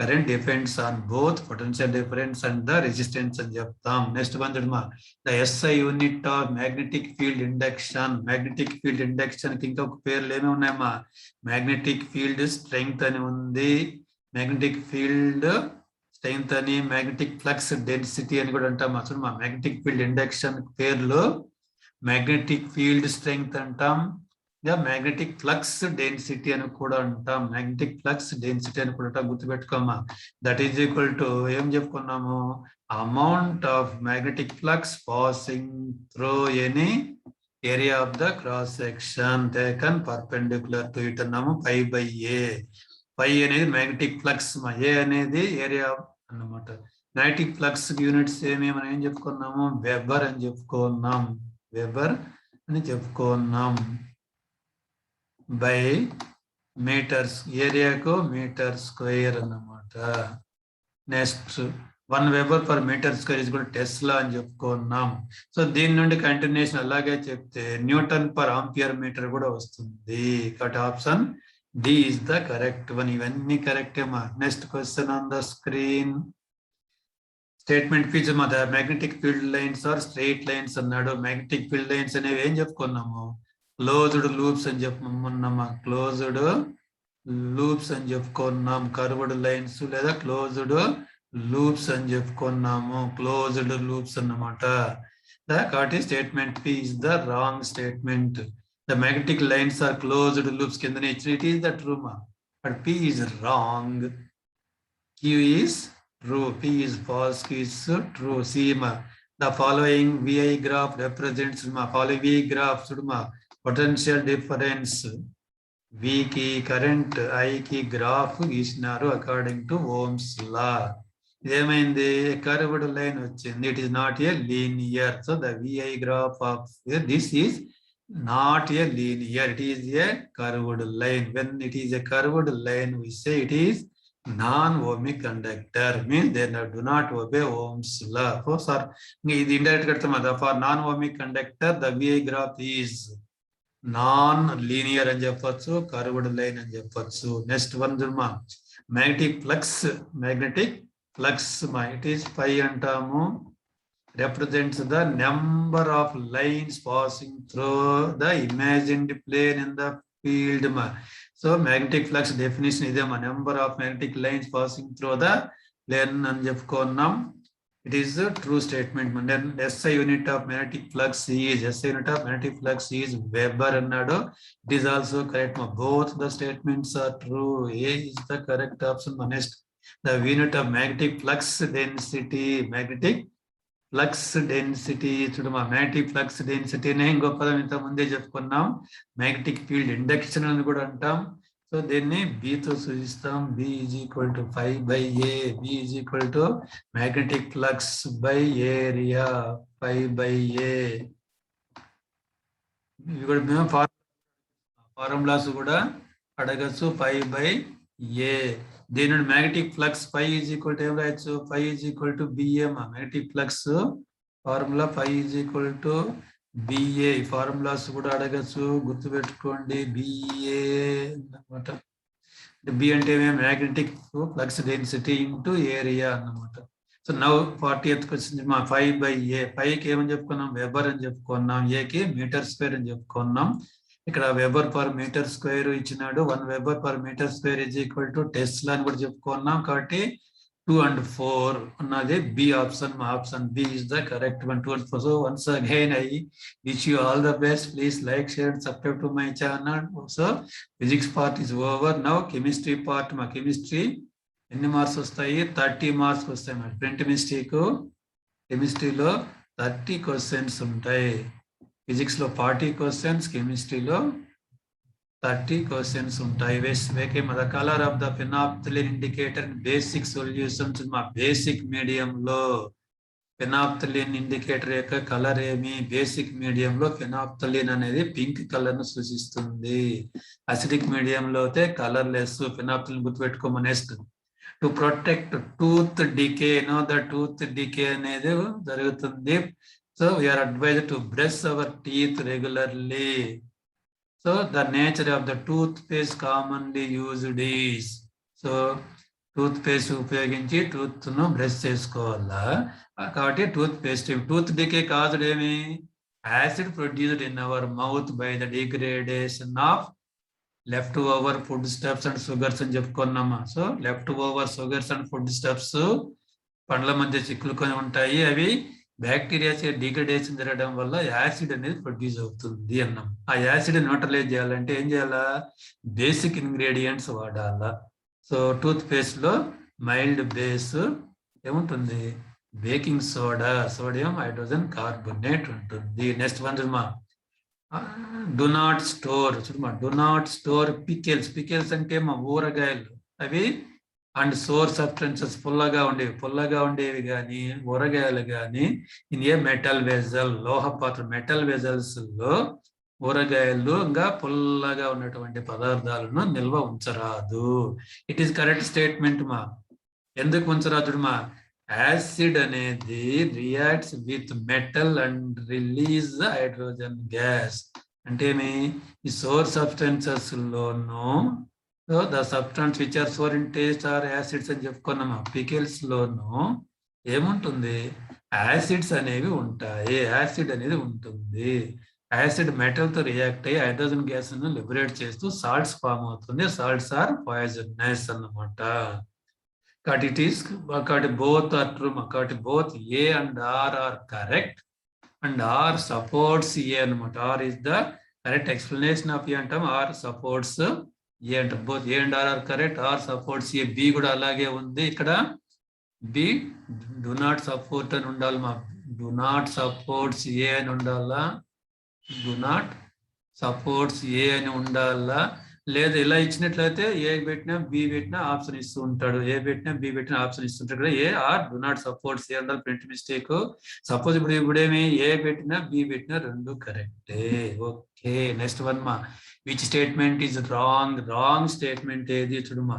current depends on both potential difference and the resistance అని చెప్తాం. నెక్స్ట్ వన్ చూడమ్మా, the SI unit of magnetic field induction. Magnetic field induction కి ఇంకొక పేర్లు ఏమి ఉన్నాయమ్మా? మ్యాగ్నెటిక్ ఫీల్డ్ స్ట్రెంగ్త్ అని ఉంది, మ్యాగ్నెటిక్ ఫీల్డ్ స్ట్రెంగ్త్ అని, మ్యాగ్నెటిక్ ఫ్లక్స్ డెన్సిటీ అని కూడా అంటాం. అసలు మా మ్యాగ్నెటిక్ ఫీల్డ్ ఇండక్షన్ పేర్లు మ్యాగ్నెటిక్ ఫీల్డ్ స్ట్రెంగ్త్ అంటాం, మ్యాగ్నెటిక్ ఫ్లక్స్ డెన్సిటీ అని కూడా అంటాం. మ్యాగ్నెటిక్ ఫ్లక్స్ డెన్సిటీ అని కూడా గుర్తుపెట్టుకోమా. దట్ ఈజ్ ఈక్వల్ టు ఏం చెప్పుకున్నాము? Amount of magnetic flux passing through any area of the cross section taken perpendicular to it అన్నాము. పై బై ఏ. పై అనేది మ్యాగ్నెటిక్ ఫ్లక్స్, ఏ అనేది ఏరియా అన్నమాట. మ్యాగ్నెటిక్ ఫ్లక్స్ యూనిట్స్ మనం ఏం చెప్పుకున్నాము? వెబర్ అని చెప్పుకున్నాం. వెబర్ అని చెప్పుకున్నాం. బై మీటర్స్, ఏరియాకు మీటర్ స్క్వేర్ అన్నమాట. Next 1 weber per meter square is కూడా టెస్లా అని చెప్పుకున్నాం. సో దీని నుండి కంటిన్యూషన్ అలాగే చెప్తే న్యూటన్ పర్ ఆంపియర్ మీటర్ కూడా వస్తుంది. కాబట్టి option D is the correct one. ఇవన్నీ కరెక్టే మా. Next question on the screen. Statement ఫీచ్ మా, the magnetic field lines are straight lines అన్నాడు. మ్యాగ్నెటిక్ ఫీల్డ్ లైన్స్ అనేవి ఏం చెప్పుకున్నాము? క్లోజ్డ్ లూప్స్ అని చెప్పుకున్నామా. క్లోజ్డ్ లూప్స్ అని చెప్పుకున్నాం. కర్వ్డ్ లైన్స్ లేదా క్లోజ్డ్ లూప్స్ అని చెప్పుకున్నాము. క్లోజ్డ్ లూప్స్ అన్నమాట. కాబట్టి statement P is the wrong statement. The magnetic lines are closed loops. It is the true ma, but P is wrong. Q is true. P is false. Q is true. C ma. The following VI graph represents ma. Following VI graph ma. Potential difference. V ki current, I ki graph gishnaru according to Ohm's law. ఏమైంది? Curved line వచ్చింది. It is not a linear. So the VI graph of this is not a linear, it is a curved line. When it is a curved line, we say it is non-ohmic conductor, means they do not obey Ohm's law. So sir, ఇది indirect కడతాం. For non-ohmic conductor the VI graph is non-linear అని చెప్పొచ్చు, curved line అని చెప్పొచ్చు. Next one చూడమా, magnetic flux. Magnetic flux మా, it is phi అంటాము, represents the number of lines passing through the imagined plane in the field ma. So magnetic flux definition is a number of magnetic lines passing through the plane అని చెప్పుకున్నాం. It is a true statement. Then SI unit of magnetic flux is Weber అన్నాడు. It is also correct. Both the statements are true. A is the correct option. Next, the unit of magnetic flux density. Magnetic flux density చూడమా. Magnetic flux డెన్సిటీనే ఇంకో పదం ఇంత ముందే చెప్పుకున్నాం. Magnetic field induction అని కూడా అంటాం. సో దీన్ని బితో సూచిస్తాం. B is equal to 5/A. B is equal to magnetic flux by area 5/A. ఇవి కూడా మేము ఫార్ములాస్ కూడా అడగచ్చు. 5/A. దీని నుండి magnetic flux phi is equal to ఏం రాయొచ్చు? Phi is equal to B A. Magnetic flux formula phi is equal to B A. Formulas కూడా అడగచ్చు, గుర్తుపెట్టుకోండి. బిఏ అన్నమాట. బి అంటే magnetic flux density into area అన్నమాట. సో నవ్ 40th క్వశ్చన్ మా 5/A. పైకి ఏమని చెప్పుకున్నాం? వెబర్ అని చెప్పుకున్నాం. ఏకి మీటర్ స్క్వేర్ అని చెప్పుకున్నాం. ఇక్కడ వెబర్ పర్ మీటర్ స్క్వేర్ ఇచ్చినాడు. 1 weber per meter square is equal to tesla అని కూడా చెప్పుకున్నాం. కాబట్టి 2 and 4 annade B option. My option B is the correct one. 2 and 4. So once again, I wish you all the best. Please like, share, and subscribe to my channel. So physics part is over. Now chemistry part. My chemistry ఎన్ని marks వస్తాయి? 30 marks వస్తాయి. మా print mistake కెమిస్ట్రీలో 30 questions ఉంటాయి. Physics లో 40 questions, కెమిస్ట్రీలో 30 questions ఉంటాయి. the color of the phenolphthalein indicator in basic solutions. మా బేసిక్ మీడియంలో ఫెనాప్థలిన్ ఇండికేటర్ యొక్క కలర్ ఏమి? బేసిక్ మీడియంలో ఫెనాప్థలిన్ అనేది పింక్ కలర్ ను సూచిస్తుంది. అసిడిక్ మీడియంలో అయితే కలర్ లెస్. ఫెనాప్థలిన్ గుర్తుపెట్టుకోమ. Next to protect tooth decay. The tooth decay అనేది జరుగుతుంది. So we are advised to brush our teeth regularly. So the nature of the toothpaste commonly used is. So toothpaste ఉపయోగించి tooth ను brush చేసుకోవాలా కాబట్టి toothpaste. Tooth decay caused ఏమి? Acid produced in our mouth by the degradation of left over food steps and sugars అని చెప్పుకున్నామా. So left over sugars and food steps పండ్ల మధ్య చిక్కులుకొని ఉంటాయి. అవి బ్యాక్టీరియా డిగ్రేడేషన్ జరగడం వల్ల యాసిడ్ అనేది ప్రొడ్యూస్ అవుతుంది అన్నాం. ఆ యాసిడ్ న్యూట్రలైజ్ చేయాలంటే ఏం చేయాలా? బేసిక్ ఇంగ్రీడియంట్స్ వాడాలా. సో టూత్ పేస్ట్ లో మైల్డ్ బేస్ ఏముంటుంది? Baking soda, sodium hydrogen carbonate ఉంటుంది. నెక్స్ట్ వన్ చూడమా, డు నాట్ స్టోర్. చూడమా, do not store pickles. Pickles అంటే మా ఊరగాయలు అవి అండ్ సోర్ సబ్స్టెన్సెస్ పుల్లగా ఉండేవి కానీ ఊరగాయలు కానీ ఇన్ ఏ మెటల్ వెజల్, లోహ పాత్ర. మెటల్ వెజల్స్ లో ఊరగాయలు ఇంకా పుల్లగా ఉన్నటువంటి పదార్థాలను నిల్వ ఉంచరాదు. ఇట్ ఈస్ కరెక్ట్ స్టేట్మెంట్ మా. ఎందుకు ఉంచరాదు మా? యాసిడ్ అనేది reacts with metal and release hydrogen gas. అంటే ఈ సోర్ సబ్స్టెన్సెస్ లోను the substance which are sour in taste are acids అని చెప్పుకున్నామా. పికిల్స్ లోను ఏముంటుంది? యాసిడ్స్ అనేవి ఉంటాయి. యాసిడ్ అనేది ఉంటుంది. యాసిడ్ మెటల్ తో రియాక్ట్ అయ్యి హైడ్రోజన్ గ్యాస్ ను లిబరేట్ చేస్తూ సాల్ట్స్ ఫామ్ అవుతుంది. సాల్ట్స్ ఆర్ పాయిజనస్ అన్నమాట. కాబట్టి it is both are true. కాబట్టి both A and R are correct and R supports A అనమాట. R is the correct explanation of A అంటాం. R supports A అంటాం. Both A and R are correct. R supports A. B కూడా అలాగే ఉంది. ఇక్కడ B do not support అని ఉండాలి మా. డు నాట్ సపోర్ట్స్ ఏ అని ఉండాలా? డు నాట్ సపోర్ట్స్ ఏ అని ఉండాలా? లేదా ఇలా ఇచ్చినట్లయితే ఏ పెట్టినా బి పెట్టినా ఆప్షన్ ఇస్తూ ఉంటాడు. ఏ పెట్టినా బి పెట్టినా ఆప్షన్ ఇస్తుంటాడు కదా. ఏ ఆర్ డు నాట్ సపోర్ట్స్ ఏ ఉండాలి. Print mistake. సపోజ్ ఇప్పుడేమి ఏ పెట్టినా బి పెట్టినా రెండు కరెక్టే. ఓకే. నెక్స్ట్ వన్ మా, which statement is wrong. Wrong statement ఏది చూడమా.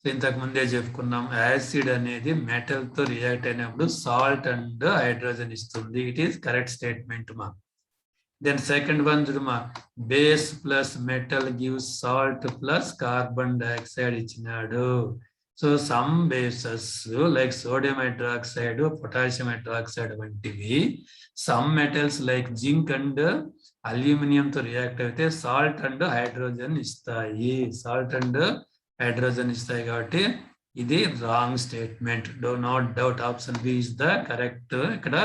ఇంతకు ముందే చెప్పుకున్నాం, యాసిడ్ అనేది మెటల్ తో రియాక్ట్ అయినప్పుడు సాల్ట్ అండ్ హైడ్రోజన్ ఇస్తుంది. ఇట్ ఈస్ కరెక్ట్ స్టేట్మెంట్ మా. దెన్ సెకండ్ వన్ చూడమా, base plus metal gives salt plus carbon dioxide ఇచ్చినాడు. So some bases like sodium hydroxide, potassium hydroxide వంటివి some metals like zinc and aluminium తో react అయితే salt and hydrogen ఇస్తాయి. Salt and hydrogen ఇస్తాయి. కాబట్టి ఇది wrong statement. Do not doubt. Option B is the correct. ఇక్కడ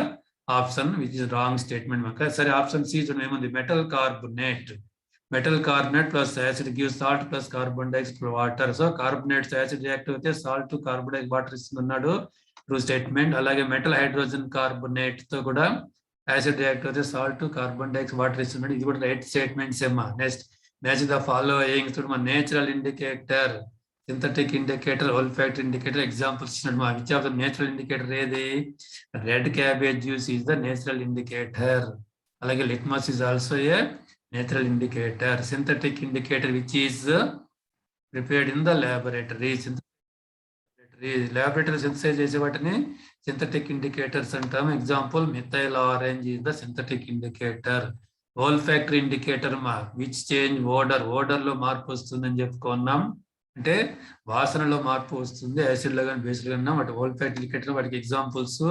option which is wrong statement. సరే option C ఏముంది? Metal carbonate. Metal carbonate plus acid give salt plus carbon dioxide water. So carbonates acid react అయితే salt carbon dioxide water ఇస్తున్నాడు. True statement. అలాగే metal hydrogen carbonate తో కూడా acid react అయితే salt carbon dioxide water ఇస్తున్నాడు. ఇది కూడా right statements ఏమా. Next match the following. చూడమా, natural indicator, synthetic indicator, olfactory indicator examples ఇచ్చినట్టు. మా which of the natural indicator ఏది? Red cabbage juice is the natural indicator. అలాగే litmus is also a natural indicator. Synthetic indicator which is prepared in the laboratory. Laboratory synthesize చేసే వాటిని synthetic indicators అంటాం. Example methyl orange is the synthetic indicator. Olfactory indicator మా, which change odour. Odour లో మార్పు వస్తుందని చెప్పుకున్నాం. అంటే వాసనలో మార్పు వస్తుంది. యాసిడ్ లో కానీ బేసిడ్ కానీ వాటి ఓల్ఫాక్టరీ ఇండికేటర్. వాటికి examples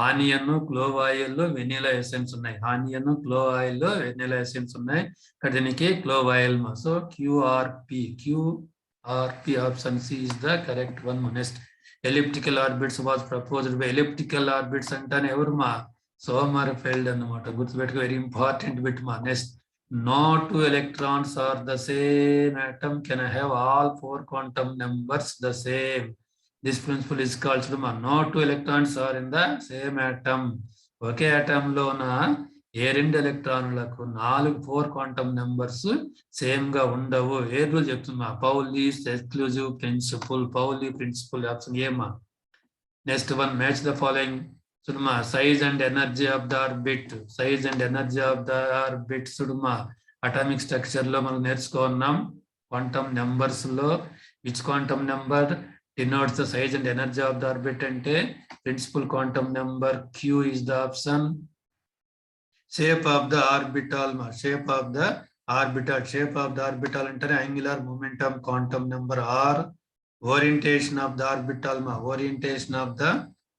onion, clove oil, vanilla essence ఉన్నాయి. Onion, clove oil, vanilla essence ఉన్నాయి. ఇక్కడ దీనికి క్లోవ్ ఆయిల్ మా. So QRP. QRP option C is the correct one. Next elliptical orbits was proposed by elliptical orbits అంటానే ఎవరు మా Sommerfeld అన్నమాట. గుర్తుపెట్టుకో, వెరీ ఇంపార్టెంట్ బిట్ మా. Next, no two electrons are the same atom can have all 4 quantum numbers the same. This principle is called no two electrons are in the same atom. ఒకే atom లోన ఏ 2 ఎలక్ట్రాన్లకు 4 quantum numbers same గా ఉండవు. ఏ rule చెప్తున్నా? Pauli's exclusive principle. Pauli principle option ఏమా. Next one, match the following. చూడమా, size and energy of the orbit. Size and energy of the orbit చూడమా, అటామిక్ స్ట్రక్చర్ లో మనం నేర్చుకున్నాం. క్వాంటమ్ నెంబర్స్ లో which quantum number denotes the size and energy of the orbit అంటే principal quantum number Q is the option. Shape of the orbital మా, shape of the orbital. Shape of the orbital అంటేనే angular momentum quantum number. R orientation of the orbital మా, orientation of the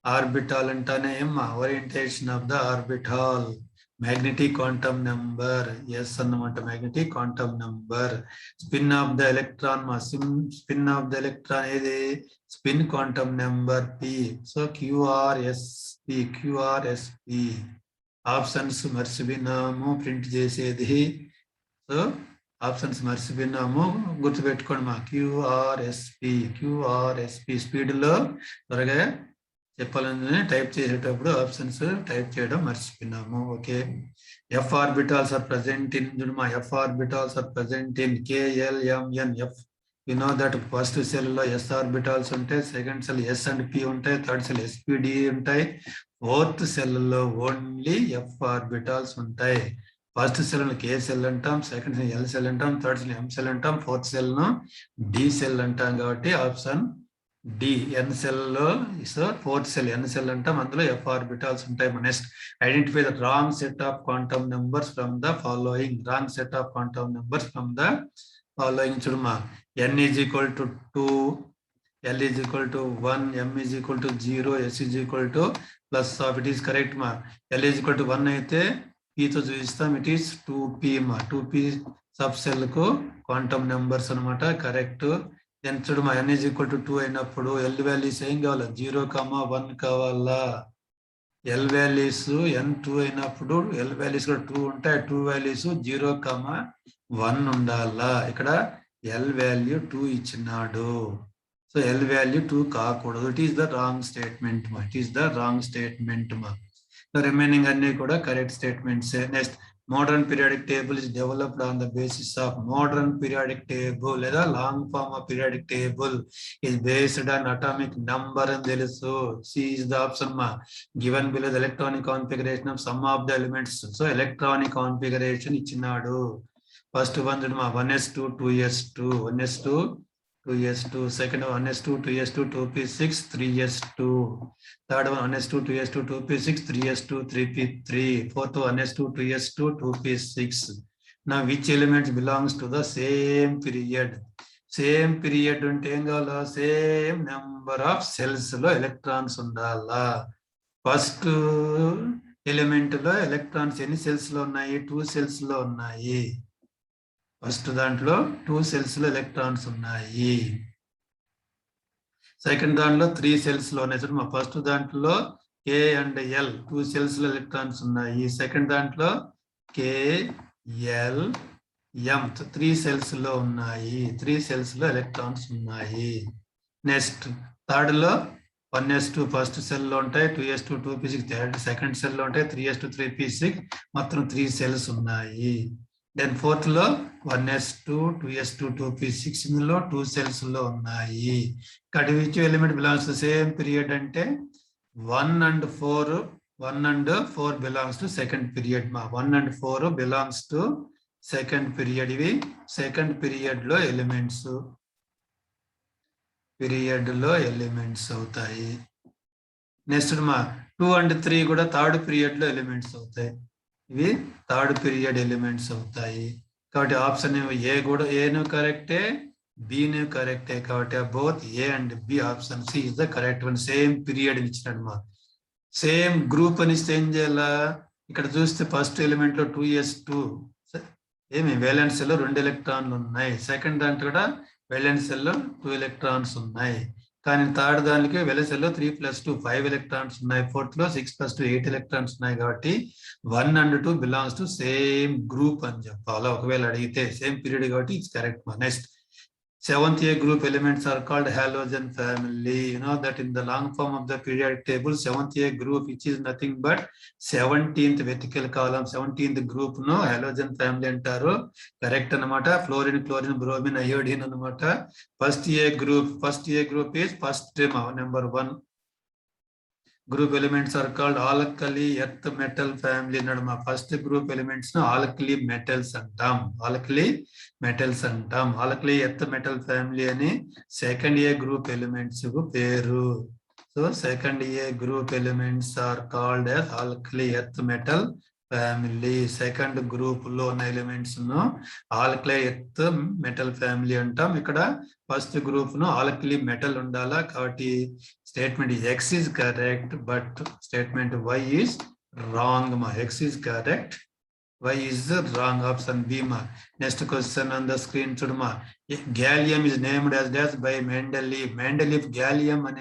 orbital అంటానే ఏమ్మా, orientation of the orbital. Magnetic quantum number S అన్నమాట, magnetic quantum number. Spin of the electron మా, spin of the electron ఏది? Spin quantum number P. So QRSP, QRSP. Options మర్చిపోయినాము print చేసేది. So options మర్చిపోయినాము, గుర్తుపెట్టుకోండి మా. QRSP, QRSP. స్పీడ్ లో త్వరగా చెప్పాలని టైప్ చేసేటప్పుడు ఆప్షన్స్ టైప్ చేయడం మర్చిపోయినాము. Okay. F orbitals are present in మా, F orbitals are present in KLMN. F you know that first shell లో S ఆర్బిటాల్స్ ఉంటాయి, second shell S and P ఉంటాయి, థర్డ్ సెల్ SPD ఉంటాయి, fourth shell లో only F orbitals ఉంటాయి. First shell K shell అంటాం, second shell L shell అంటాం, third shell M shell అంటాం, fourth shell ను D సెల్ అంటాం. కాబట్టి ఆప్షన్ డి. N సెల్ లో ఫోర్త్ సెల్ N సెల్ అంటాం, అందులో F ఆర్బిటాల్స్ ఉంటాయి. Next, identify the wrong set of quantum numbers from the following. Wrong set of quantum numbers from the following. చూడమా, N is equal to 2, L is equal to 1, M is equal to 0, S is equal to plus of. It is correct ma. L is equal to 1 అయితే P తో చూపిస్తాం. It is 2P మా. 2P sub shell కు quantum numbers అనమాట. Correct. Then చూడమా, N is equal to 2 అయినప్పుడు L values ఏం కావాలా? 0, 1 కావాలా? L వాల్యూస్ N2 అయినప్పుడు L వాల్యూస్ కూడా 2 ఉంటాయి. 2 వాల్యూస్ 0, 1 ఉండాలా. ఇక్కడ L వాల్యూ 2 ఇచ్చినాడు, సో L వాల్యూ 2 కాకూడదు. It is the wrong statement మా, it is the wrong statement మా. రిమైనింగ్ అన్ని కూడా correct statements. Next, modern periodic table is developed on the basis of. Modern periodic table లేదా long form of periodic table is based on atomic number అని తెలుసు. C is the option మా. Given below the electronic configuration of some of the elements. So electronic configuration ఇచ్చినాడు. First one చూడమా, 1s2 2s2, 1s2 2s2, second one 1s2 2s2 2p6 3s2, third one 1s2 2s2 2p6 3s2 3p3, fourth one 1s2 2s2 2p6. Now which elements belongs to the same period? Same period ఉంటే ఏం కావాలా? Same number of cells లో electrons ఉండాలా. First element లో electrons ఎన్ని cells లో ఉన్నాయి? 2 cells లో ఉన్నాయి. ఫస్ట్ దాంట్లో 2 సెల్స్ లో ఎలక్ట్రాన్స్ ఉన్నాయి. సెకండ్ దాంట్లో 3 సెల్స్ లో ఉన్నాయి. మా ఫస్ట్ దాంట్లో K అండ్ L 2 సెల్స్ లో ఎలక్ట్రాన్స్ ఉన్నాయి. సెకండ్ దాంట్లో K L M 3 సెల్స్ లో ఉన్నాయి. 3 సెల్స్ లో ఎలక్ట్రాన్స్ ఉన్నాయి. నెక్స్ట్ థర్డ్ లో 1s2 ఫస్ట్ సెల్ లో ఉంటాయి, 2s2 2p6 సెకండ్ సెల్ లో ఉంటాయి, 3s2 3p6 మొత్తం 3 సెల్స్ ఉన్నాయి. దెన్ ఫోర్త్ లో 1s2 2s2 2p6 ఇందులో 2 సెల్స్ లో ఉన్నాయి. ఇక్కడ which element belongs to same period అంటే 1 and 4 belongs to second period మా. 1 and 4 belongs to second period. ఇవి సెకండ్ పీరియడ్ లో ఎలిమెంట్స్ అవుతాయి. నెక్స్ట్ మా 2 and 3 కూడా థర్డ్ పీరియడ్ లో ఎలిమెంట్స్ అవుతాయి. ఇవి థర్డ్ పీరియడ్ ఎలిమెంట్స్ అవుతాయి. కాబట్టి ఆప్షన్ ఏ కూడా ఏను కరెక్టే, బిను కరెక్టే. కాబట్టి both A and B option C is the correct one. Same period ఇచ్చినాడు మా. సేమ్ గ్రూప్ అని ఏం చేయాలా? ఇక్కడ చూస్తే ఫస్ట్ ఎలిమెంట్ లో 2s2 ఏమి వేలెన్స్ సెల్ లో 2 ఎలక్ట్రాన్లు ఉన్నాయి. సెకండ్ దాంట్లో కూడా వేలెన్స్ సెల్ లో 2 ఎలక్ట్రాన్స్ ఉన్నాయి. కానీ థర్డ్ దానికి వెలసెల్లో 3 + 2 5 ఎలక్ట్రాన్స్ ఉన్నాయి, ఫోర్త్ లో 6 + 2 8 ఎలక్ట్రాన్స్ ఉన్నాయి కాబట్టి 1 and 2 belongs to same group అని చెప్పాలి. ఒకవేళ అడిగితే సేమ్ పీరియడ్ కాబట్టి it's correct. Next 7th A group elements are called halogen family. You know that in the long form of the periodic table, 7th A group, which is nothing but 17th vertical column, 17th group no halogen family antaru. Correct anamata. Fluorine, chlorine, bromine, iodine anamata. First A group is first number 1. Group elements are called alkali earth metal family. First group elements no alkali metals antam. Alkali earth metal family ani second A group elements ku peru. So second A group elements are called as alkali earth metal family. Second group lo ఉన్న elements no alkali earth metal family antam. ikkada first group no alkali metal undala kabatti statement is X is correct, but statement Y is wrong. X is correct, Y is wrong. Option B. Next question on the screen. Gallium is named as that by Mendeleev. Mendeleev gallium and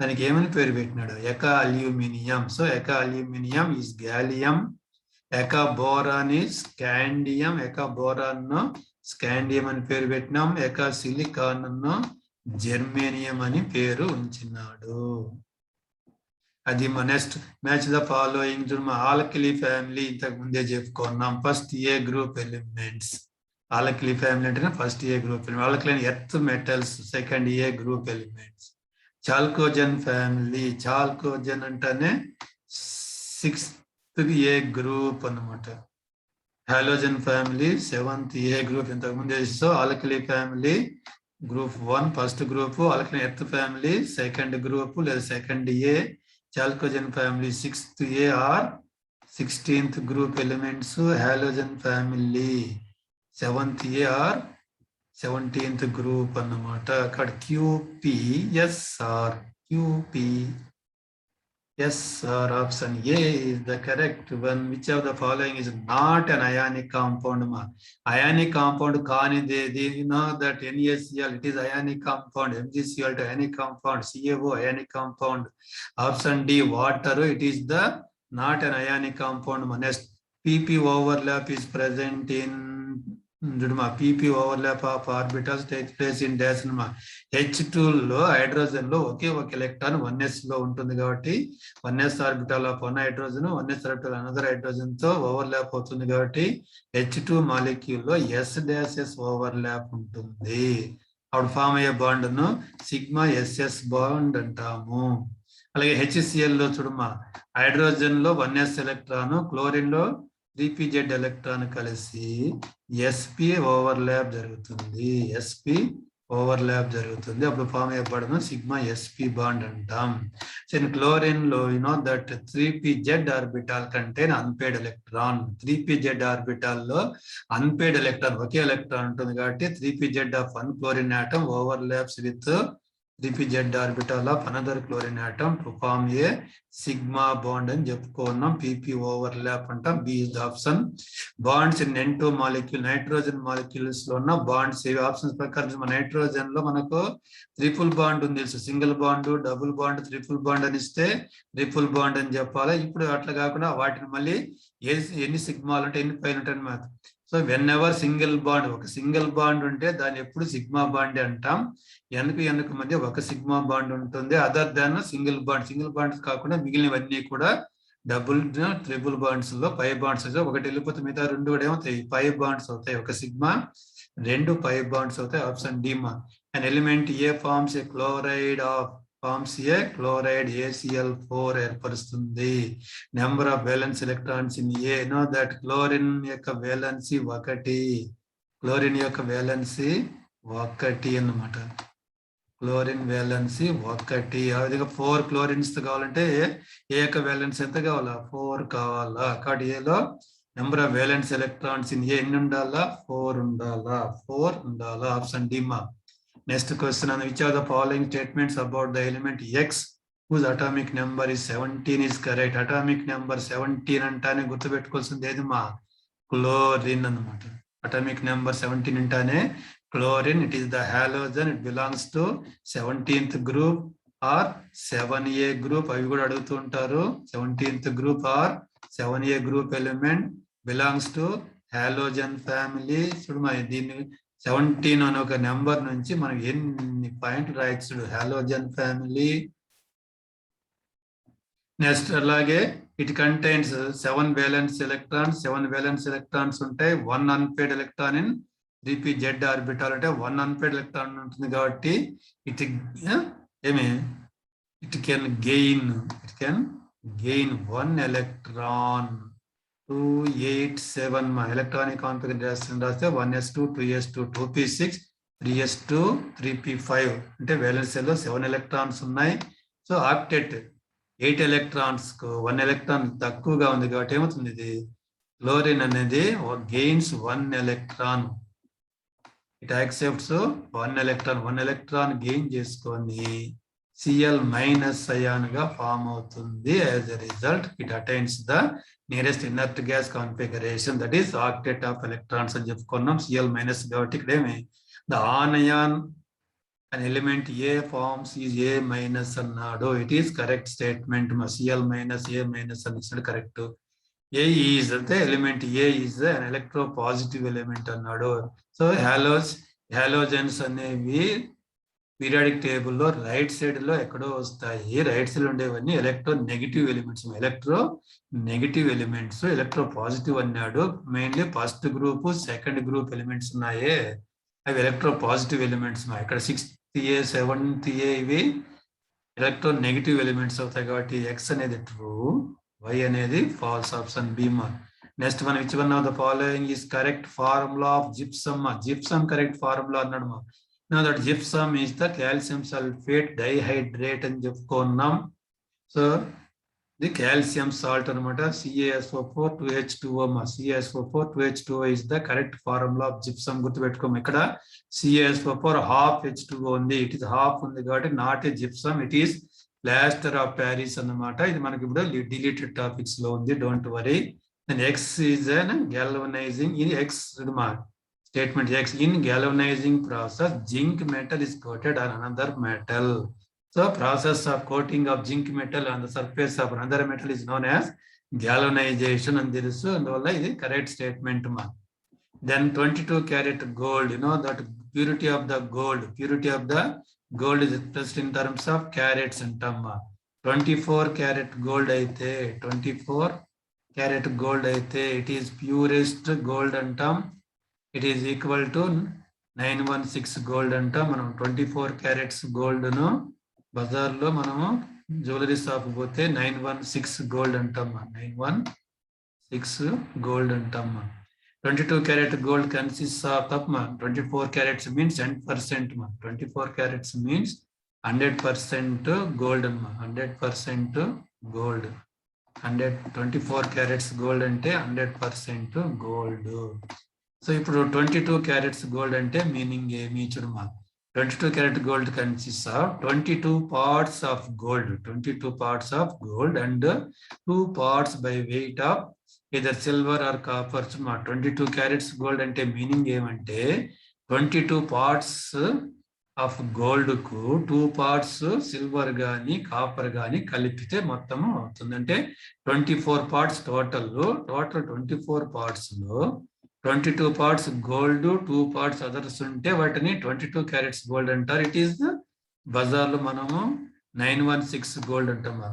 దానికి ఏమని పేరు పెట్టినాడు? Eka aluminium. So eka aluminium is gallium. Eka boron is scandium. Eka boron ను scandium అని పేరు పెట్టినాం. ఎకా silicon ను germanium అని పేరు ఉంచినాడు. అది next match the following. Alkali family ఇంతకు ముందే చెప్పుకున్నాం. First A group elements. Alkali family అంటే first A group element. Alkali earth metals second A group elements. Chalcogen family. Chalcogen అంటేనే 6th ఏ గ్రూప్ అన్నమాట. Halogen family 7th A group ఇంతకు ముందే. So alkali family group 1 first group, alkaline earth family second group లేదా second A, chalcogen family 6th A or 16th group elements, halogen family 7th A or 17th group అన్నమాట. అక్కడ QPSR option A is the correct one. Which of the following is not an ionic compound? Ionic compound kaanidedi. You know that NaCl it is ionic compound, MgCl ionic compound, CaO ionic compound. Option D water, it is the not an ionic compound. Next PP overlap is present in PP overlap of orbitals takes place in dash. H2 లో hydrogen లో ఒకే ఒక electron 1s లో ఉంటుంది కాబట్టి 1s orbital of 1 hydrogen 1s orbital another hydrogen తో overlap అవుతుంది కాబట్టి H2 molecule లో S' ఓవర్లాప్ ఉంటుంది. అప్పుడు ఫామ్ అయ్యే బాండ్ ను సిగ్మా SS బాండ్ అంటాము. అలాగే HCl లో చూడమ్మా హైడ్రోజన్ లో 1s ఎలక్ట్రాన్, క్లోరిన్ లో 3pZ ఎలక్ట్రాన్ కలిసి sp ఓవర్లాప్ జరుగుతుంది. అప్పుడు ఫామ్ అయ్యబడను సిగ్మా sp బాండ్ అంటాం. సో ఇన్ క్లోరిన్ లో you know that 3pZ orbital contain unpaired electron. 3pZ orbital లో అన్పేడ్ ఎలక్ట్రాన్ ఒకే ఎలక్ట్రాన్ ఉంటుంది కాబట్టి 3pZ of one chlorine atom overlaps with 3pZ orbital of another chlorine atom to form a sigma bond అని చెప్పుకున్నాం. PP overlap అంటాం. B is the option. Bonds in N2 molecule nitrogen molecules లో ఉన్న bonds ఇవి options ప్రకారం nitrogen లో మనకు triple bond ఉంది తెలుసు. Single bond, double bond, triple bond అని ఇస్తే ట్రిపుల్ బాండ్ అని చెప్పాలి. ఇప్పుడు అట్లా కాకుండా వాటిని మళ్ళీ ఎన్ని సిగ్మాలు అంటే ఎన్ని పైన ఉంటాయి అన్నమాట. So when ever single bond, ఒక సింగిల్ బాండ్ ఉంటే దాన్ని ఎప్పుడు సిగ్మా బాండ్ అంటాం. ఎన్కు మధ్య ఒక సిగ్మా బాండ్ ఉంటుంది. అదర్ దాన్ సింగిల్ బాండ్స్ కాకుండా మిగిలినవన్నీ కూడా డబుల్ ట్రిపుల్ బాండ్స్ లో 5 బాండ్స్ ఒకటి వెళ్ళిపోతే మిగతా 2 కూడా ఏమవుతాయి 5 బాండ్స్ అవుతాయి. ఒక సిగ్మా 2 5 బాండ్స్ అవుతాయి. ఆప్షన్ డి మా. And element A forms a chloride ACl4 ఏర్పరుస్తుంది. Number of valence electrons in A. Know that chlorine యొక్క వేలెన్సీ 1. క్లోరిన్ యొక్క వేలెన్సీ 1 అన్నమాట. Chlorine valency 1. ఆ విధంగా 4 క్లోరిన్స్ కావాలంటే ఏ యొక్క వేలెన్స్ ఎంత కావాలా 4 కావాలా. కాబట్టి ఏలో number of valence electrons in ఏ ఎన్ని ఉండాలా 4 ఉండాలా. ఆప్షన్ డి మా. Next question on which of the following statements about the element X whose atomic number is 17 is correct? Atomic number 17 అంటానే గుర్తుపెట్టుకోవాల్సింది ఏది మా క్లోరిన్ అన్నమాట. అటామిక్ నెంబర్ 17 అంటానే Chlorine, it is the halogen, it belongs to 17th group or 7A group. అవి కూడా అడుగుతుంటారు. 17th group or 7A group element belongs to halogen family. చూడు మరి దీన్ని 17 అనే ఒక నెంబర్ నుంచి మనం ఎన్ని పాయింట్ రాయొచ్చు. Halogen family. నెక్స్ట్ అలాగే it contains 7 valence electrons. 7 valence electrons ఉంటాయి. 1 unpaired electron in 3p z orbital అంటే 1 unpaired electron ఉంటుంది కాబట్టి ఇట్ కెన్ గెయిన్ 1 electron. 287 మా ఎలక్ట్రానిక్ కాన్ఫిగరేషన్ రాస్తే 1s2 2s2 2p6 3s2 3p5 అంటే valence లో 7 electrons ఉన్నాయి. సో ఆక్టెట్ 8 electrons కు 1 electron తక్కువగా ఉంది కాబట్టి ఏమవుతుంది, ఇది క్లోరిన్ అనేది gains 1 electron. It accepts 1 electron. 1 electron gain చేసుకొని Cl మైనస్ అయాన్ గా ఫామ్ అవుతుంది. As a result it attains the nearest inert gas configuration, that is octet of electrons అని చెప్పుకున్నాం. Cl మైనస్ కాబట్టి ఇక్కడ ఏమి the ఆనయాన్ an element A forms is A minus అన్నాడు. It is correct statement. Cl minus A minus అని ఇచ్చాడు correct. A is అంటే element A is an electropositive element అన్నాడు. సో హాలోజన్స్ అనేవి పీరియాడిక్ టేబుల్లో రైట్ సైడ్ లో ఎక్కడో వస్తాయి. రైట్ సైడ్ ఉండేవన్నీ electronegative elements. Electronegative elements electropositive అన్నాడు. Mainly first group second group elements ఉన్నాయే అవి ఎలక్ట్రో పాజిటివ్ ఎలిమెంట్స్. ఇక్కడ 6th A 7th A ఇవి ఎలక్ట్రో నెగిటివ్ ఎలిమెంట్స్ అవుతాయి కాబట్టి ఎక్స్ అనేది ట్రూ, వై అనేది ఫాల్స్. ఆప్షన్ బి మా. నెక్స్ట్ మనం which one of the following is correct formula of gypsum. Gypsum correct formula అన్నాడు మా. Now that gypsum is the calcium sulfate dihydrate అని చెప్పుకున్నాం. సో ది కాల్షియం సాల్ట్ అనమాట. CaSO4 2H2O మా. CaSO4 2H2O is the correct formula of gypsum. గుర్తుపెట్టుకోము. ఇక్కడ CaSO4 half H2O ఉంది. It is half ఉంది కాబట్టి not a gypsum, it is plaster of Paris అన్నమాట. ఇది మనకి ఇప్పుడు డిలీటెడ్ టాపిక్స్ లో ఉంది, don't worry. Then X is an galvanizing. ఇది ఎక్స్ మా statement X. In galvanizing process, zinc metal is coated on another metal. So process of coating of zinc metal on the surface of another metal is known as galvanization. And there is the correct statement. Then 22 karat gold, you know that purity of the gold is expressed in terms of carats and 24 karat gold aithe 24 karat gold aithe it is purest gold antam. It is equal to 916 gold అంట. మనం 24 carats gold ను బజార్ లో మనము jewellery shop పోతే 916 gold అంటమ్మా. 916 gold అంటమ్మా. 22 carat gold consist of 24 carats means 10% మా. 24 carats means 100% gold అమ్మా. 100% గోల్డ్. 24 క్యారెట్స్ గోల్డ్ అంటే 100% గోల్డ్. సో ఇప్పుడు 22 క్యారెట్స్ గోల్డ్ అంటే మీనింగ్ ఏమి చూడమా. 22 carat gold consist of 22 parts of gold. 22 parts of gold and 2 parts by weight of either silver or copper. 22 carats gold అంటే meaning ఏమంటే 22 parts of gold కు 2 parts silver గాని copper గాని కలిపితే మొత్తం అవుతుంది. అంటే 24 పార్ట్స్ టోటల్ 24 పార్ట్స్ లో 22 పార్ట్స్ గోల్డ్ 2 పార్ట్స్ అదర్స్ ఉంటే వాటిని 22 క్యారెట్స్ గోల్డ్ అంటారు. ఇట్ ఈస్ బజార్ లో మనము 916 గోల్డ్ అంటాము.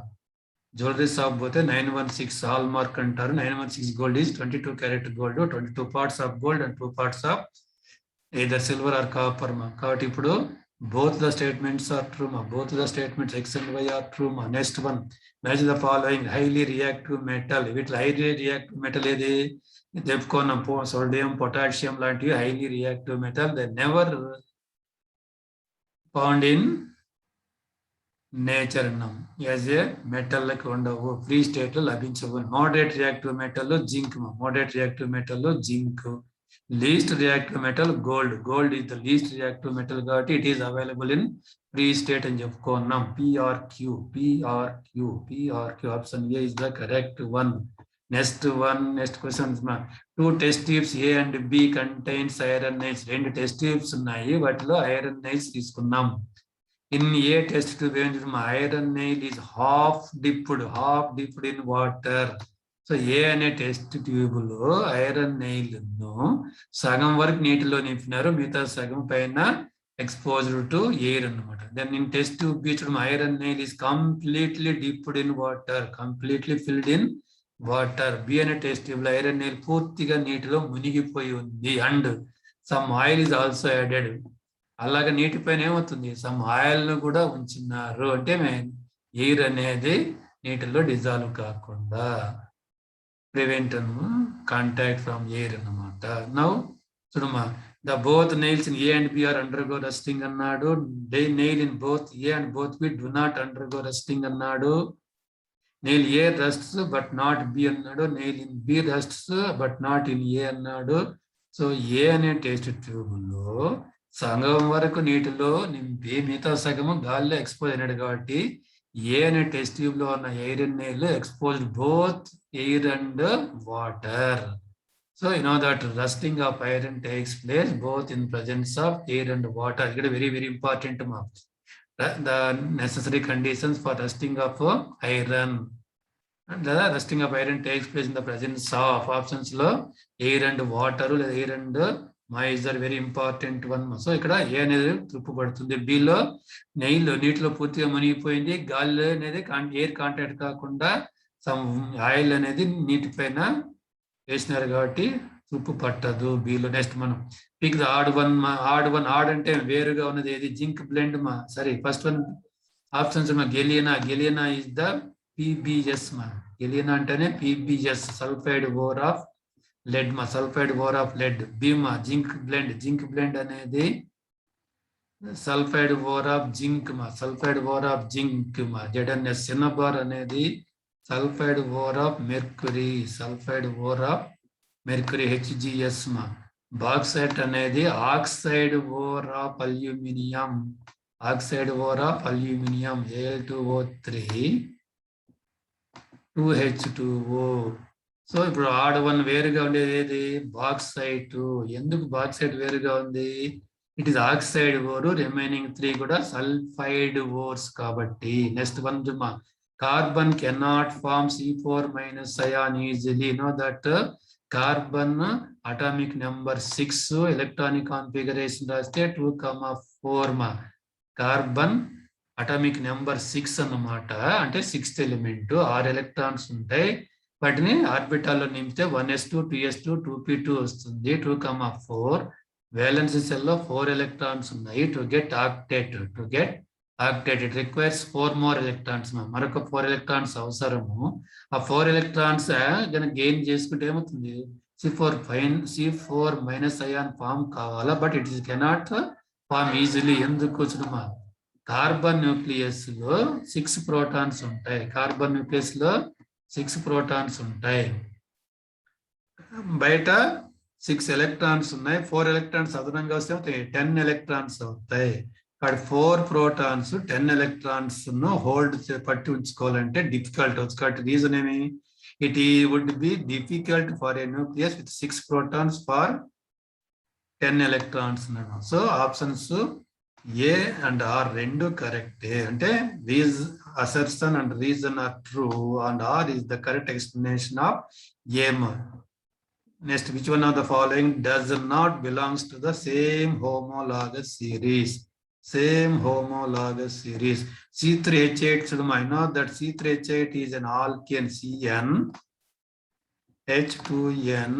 జ్యువెలరీ షాప్ పోతే 916 హాల్ మార్క్ అంటారు. 916 gold is 22 carat gold. 22 parts of gold and 2 parts of either silver or copper మా. కాబట్టి ఇప్పుడు both the statements are true ma. Both the statements X and Y are true ma. Next one, match the following highly reactive metal. వీటిలో highly reactive metal ఏది చెప్పుకున్నాం. Sodium potassium లాంటివి highly reactive metal. They never found in nature అన్నాం. As a metal లకి ఉండవు, free state లో లభించవు. Moderate reactive metal zinc మా. Moderate reactive metal zinc. Least reactive metal gold. Gold is the least reactive metal కాబట్టి it is available in free state అని చెప్పుకున్నాం. PRQ option A is the correct one. Next question 2 test tubes A and B contains iron nails. 2 test tubes ఉన్నాయి, వాటిలో iron nails తీసుకున్నాం. In A test tube ఏం చూద్దాం, iron nail is half dipped in water. So A అనే test tube లో iron nail సగం వరకు నీటిలో నింపినారు, మిగతా సగం పైన exposed to air అన్నమాట. Then in test tube B చూడడం iron nail is completely dipped in water, completely filled in water. B అనే టెస్ట్ ట్యూబ్ లో ఐరన్ నైల్ పూర్తిగా నీటిలో మునిగిపోయి ఉంది. And some oil is also added. అలాగే నీటిపైన ఏమవుతుంది, సమ్ ఆయిల్ ను కూడా ఉంచున్నారు. అంటే ఎయిర్ అనేది నీటిలో డిజాల్వ్ కాకుండా ప్రివెంట్ కాంటాక్ట్ ఫ్రమ్ ఎయిర్ అన్నమాట. నౌ చూడమ్మా, the both nails in A and B are undergo rusting అన్నాడు. nail in both A and both B do not undergo rusting అన్నాడు. nail A rusts but not B అన్నాడు. nail in B rusts but not in A అన్నాడు. So A అనే test tube లో సగం వరకు నీటిలో నింపి మిగతా సగము గాలిలో ఎక్స్పోజ్ అయినాడు కాబట్టి A అనే టెస్ట్ ట్యూబ్ లో ఉన్న iron nail exposed both air and water. So you know that rusting of iron takes place both in presence of air and water. It is very, very important. The necessary conditions for rusting of iron. And the rusting of iron takes place in the presence of options law, air and water, air and moisture, very important one. So ikkada A అనేది తృప్పు పడుతుంది. B లో nail నీటిలో పూర్తిగా మునిగిపోయింది, గాలి అనేది air contact కాకుండా some oil అనేది నీటిపైన వేసినారు కాబట్టి తుప్పు పట్టదు బీలో. నెక్స్ట్ మనం పిక్ ద ఆడ్ వన్ అంటే వేరుగా ఉన్నది ఏది, జింక్ బ్లెండ్ సరే first one options galena is the PbS galena అంటేనే PbS, sulphide ore of lead. బీమా జింక్ బ్లెండ్ అనేది sulphide ore of zinc ZnS. Cinnabar అనేది sulphide ore of mercury HgS. Bauxite అనేది oxide ore of aluminium Al2O3 2H2O. So ఇప్పుడు odd one వేరుగా ఉండేది ఏది, bauxite. ఎందుకు బాక్సైట్ వేరుగా ఉంది, it is oxide ore, remaining 3 కూడా సల్ఫైడ్ ఓర్స్ కాబట్టి. Next one carbon cannot form C4- ion easily. Know that carbon atomic number 6 electronic configuration రాస్తే 2,4 కార్బన్ అటామిక్ నెంబర్ 6 అన్నమాట. అంటే 6th ఎలిమెంట్, 6 ఎలక్ట్రాన్స్ ఉంటాయి. వాటిని ఆర్బిటాల్లో నింపితే 1s2 2s2 2p2 వస్తుంది. 2,4 valence cell లో 4 ఎలక్ట్రాన్స్ ఉన్నాయి. To get octet it requires 4 more electrons. మరొక 4 ఎలక్ట్రాన్స్ అవసరము. ఆ 4 ఎలక్ట్రాన్స్ కనుక గెయిన్ చేసుకుంటే ఏమవుతుంది, C4- ion ఫామ్ కావాలా, but it cannot form easily. ఎందుకు చూడమా, కార్బన్ న్యూక్లియస్ లో 6 ప్రోటాన్స్ ఉంటాయి. బయట 6 ఎలక్ట్రాన్స్ ఉన్నాయి. 4 ఎలక్ట్రాన్స్ అదనంగా వస్తే 10 ఎలక్ట్రాన్స్ అవుతాయి. 4 ప్రోటాన్స్ 10 ఎలక్ట్రాన్స్ ను హోల్డ్ పట్టి ఉంచుకోవాలంటే డిఫికల్ట్ అవుతుంది. రీజన్ ఏమి, it would be difficult for a nucleus with 6 protons for 10 electrons. So options A and R రెండు కరెక్టే. అంటే these assertion and reason are true and R is the correct explanation of them. Next, which one of the following does not belongs to the same homologous series? C3H8. I know that C3H8 is an alkane. CnH2n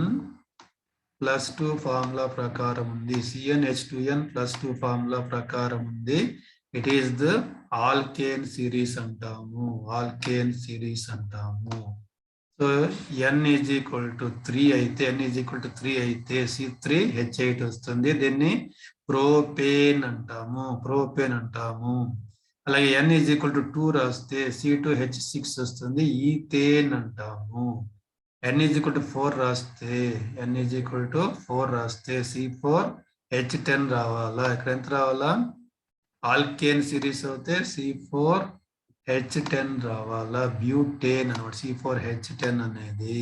+2 formula ప్రకారం ఉంది. CnH2n +2 formula ప్రకారం ఉంది. It is the alkane series అంటాము. సో n = 3 అయితే C3H8 వస్తుంది. దీన్ని propane అంటాము. అలాగే n = 2 రాస్తే C2H6 వస్తుంది, ఈథేన్ అంటాము. n = 4 రాస్తే C4H10 రావాలా. ఇక్కడ ఎంత రావాలా, ఆల్కేన్ సిరీస్ అయితే C4H10 రావాలా. బ్యూటేన్ అన్నమాట C4H10 అనేది.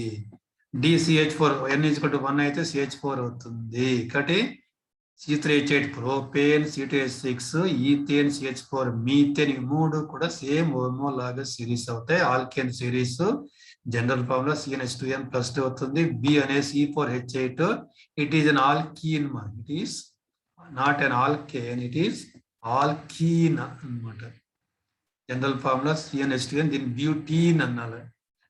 DCH4 n is equal to 1 అయితే CH4 అవుతుంది. కాబట్టి C3H8 propane, C2H6 ethane, CH4 methane, ఈ మూడు కూడా సేమ్ హోమోలాగస్ సిరీస్ అవుతాయి. Alkane series general formula CnH2n plus 2 అవుతుంది. B అనే C4H8 it is an alkene. It is not an alkane, it is alkene అన్నమాట. జనరల్ ఫార్ములా CnH2n, దీని butene అన్నారు.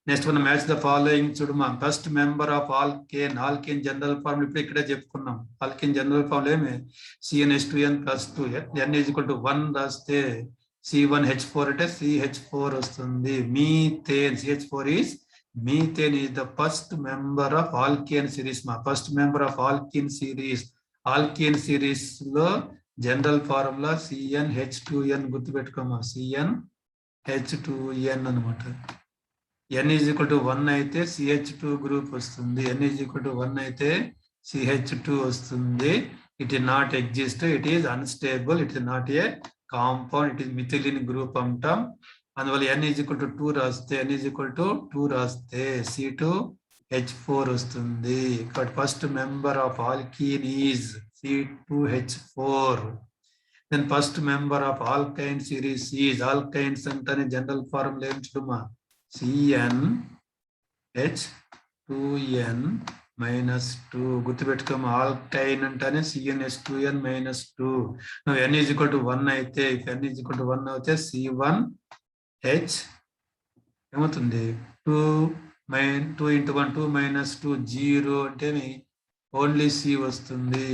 Next మనం మ్యాచ్ ద ఫాలోయింగ్ చూడమా. First member of alkane, alkane general formula ఇప్పుడు ఇక్కడే చెప్పుకున్నాం. ఆల్కేన్ జనరల్ ఫార్ములా ఏమి CnH2n plus 2 n is equal to 1 రాస్తే C1H4 అంటే CH4 వస్తుంది. Methane, CH4 is methane is the first member of alkane series. మా first member of alkane series. Alkane series లో general formula CnH2n గుర్తుపెట్టుకోమా. CnH2n అనమాట. n is equal to 1 అయితే CH2 group వస్తుంది. n is equal to 1 అయితే CH2 వస్తుంది. It is not exist, it is unstable, it is not a compound, it is methylene group అంటాం. అందువల్ల n is equal to 2 రాస్తే n is equal to 2 రాస్తే C2H4 వస్తుంది. కాబట్టి first member of alkene is C2H4. Then first member of alkyne series is, alkynes అంటేనే general formula ఏం చూడమా, CnH2n minus 2 గుర్తుపెట్టుకోమా. ఆల్కైన్ అంటేనే CnH2n minus 2. n is equal to 1 అయితే, if n is equal to 1 అయితే C1H ఏమవుతుంది 2 into 1 2 minus 2 0 అంటే only C వస్తుంది.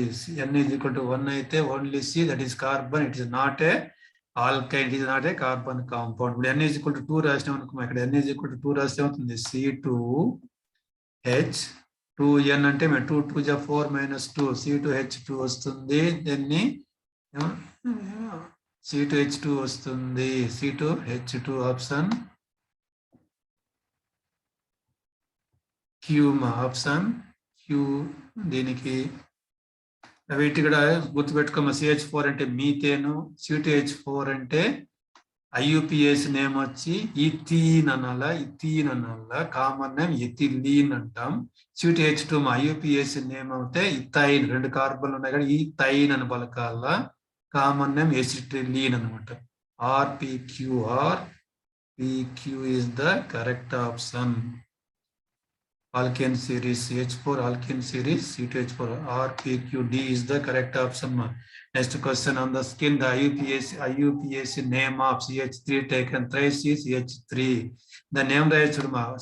n is equal to 1 అయితే only C, that is carbon, it is not a ఆల్కైన్, it is not a carbon compound. ఇప్పుడు n is equal to 2 రాసినాం అనుకో, ఇక్కడ n is equal to 2 రాస్తే అవుతుంది C2H2n అంటే 2 2 4 minus 2 C2H2 వస్తుంది. దీన్ని C2H2 వస్తుంది. C2H2 ఆప్షన్ క్యూ మా, ఆప్షన్ క్యూ. దీనికి వీటి కూడా గుర్తుపెట్టుకోమా. CH4 అంటే మీథేను, C2H4 అంటే IUPAC నేమ్ వచ్చి ఇథీన్ అనాల, ఇథీన్ అనాల. కామన్ నేమ్ ఎథిలీన్ అంటాం. C2H2 మా IUPAC నేమ్ అయితే ఇథైన్, 2 కార్బన్లు ఉన్నాయి కదా, ఈథైన్ అని పలకాల. కామన్ నేమ్ ఎసిట్రిలీన్ అనమాట. RPQ is the correct option. Alkane series CH4, alkane series C2H4, RPQD is the correct option. Next question on the skin, the IUPAC name of CH3 taken thrice is CH3. The name right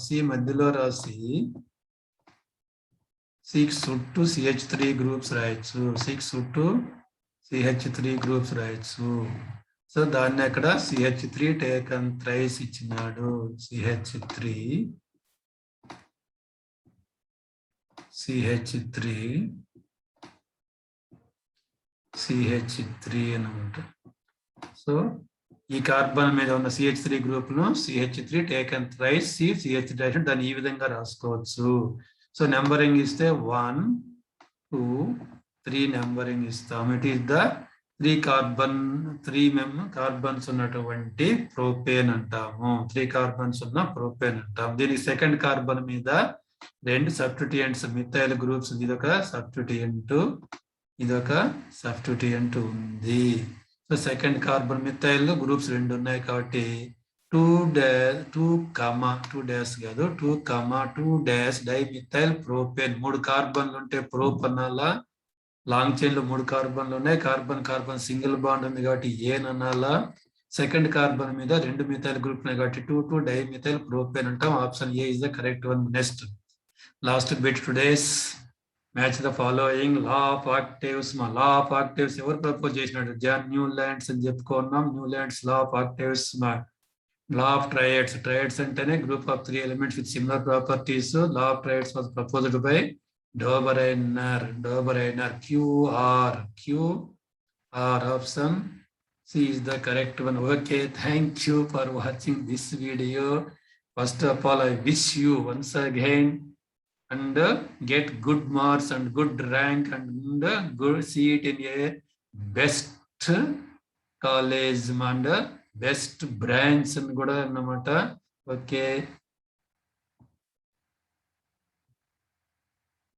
C madhyalo rasi 6 to CH3 groups right. So 6 to CH3 groups right. So దాన్ని అక్కడ CH3 taken thrice ఇచ్చినాడు. CH3 అనమాట. So ఈ carbon మీద ఉన్న CH3 group ను CH3 taken thrice CH3 దాన్ని ఈ విధంగా రాసుకోవచ్చు. సో నెంబరింగ్ ఇస్తే 1 2 3 నెంబరింగ్ ఇస్తాం. ఇట్ ఈస్ ద 3 కార్బన్స్ ఉన్నటువంటి ప్రోపేన్ అంటాము. 3 కార్బన్స్ ఉన్న ప్రోపేన్ అంటాం. దీనికి సెకండ్ కార్బన్ మీద 2 సబ్స్టిట్యూయెంట్స్ మిథైల్ గ్రూప్స్, ఇదొక సబ్స్టిట్యూయెంట్ ఉంది. So second carbon methyl groups 2 ఉన్నాయి కాబట్టి 2 డైమిథైల్ ప్రోపేన్. 3 కార్బన్లు ఉంటే ప్రోప్ అనాలా. లాంగ్ చైన్ లో 3 కార్బన్లు ఉన్నాయి. కార్బన్ సింగిల్ బాండ్ ఉంది కాబట్టి ఏన్ అనాలా. సెకండ్ కార్బన్ మీద 2 మిథైల్ గ్రూప్ ఉన్నాయి కాబట్టి 2 డైమిథైల్ ప్రోపేన్ అంటాం. Option A is the correct one. Next last bit today's match the following. Law of octaves. మా లా ఆఫ్ ఆక్టేవ్స్ ఎవరు ప్రపోజ్ చేసినాడు? జాన్ న్యూలాండ్స్ అని చెప్పుకున్నాం. Newlands law of octaves. మా లా ఆఫ్ ట్రయడ్స్ అంటేనే group of 3 elements with similar properties. Law of triads was proposed by Dobereiner. QR option C is the correct one. Okay, thank you for watching this video. First of all, I wish you once again and get good marks and good rank and good seat in a best college and best branch and kuda annamata. Okay.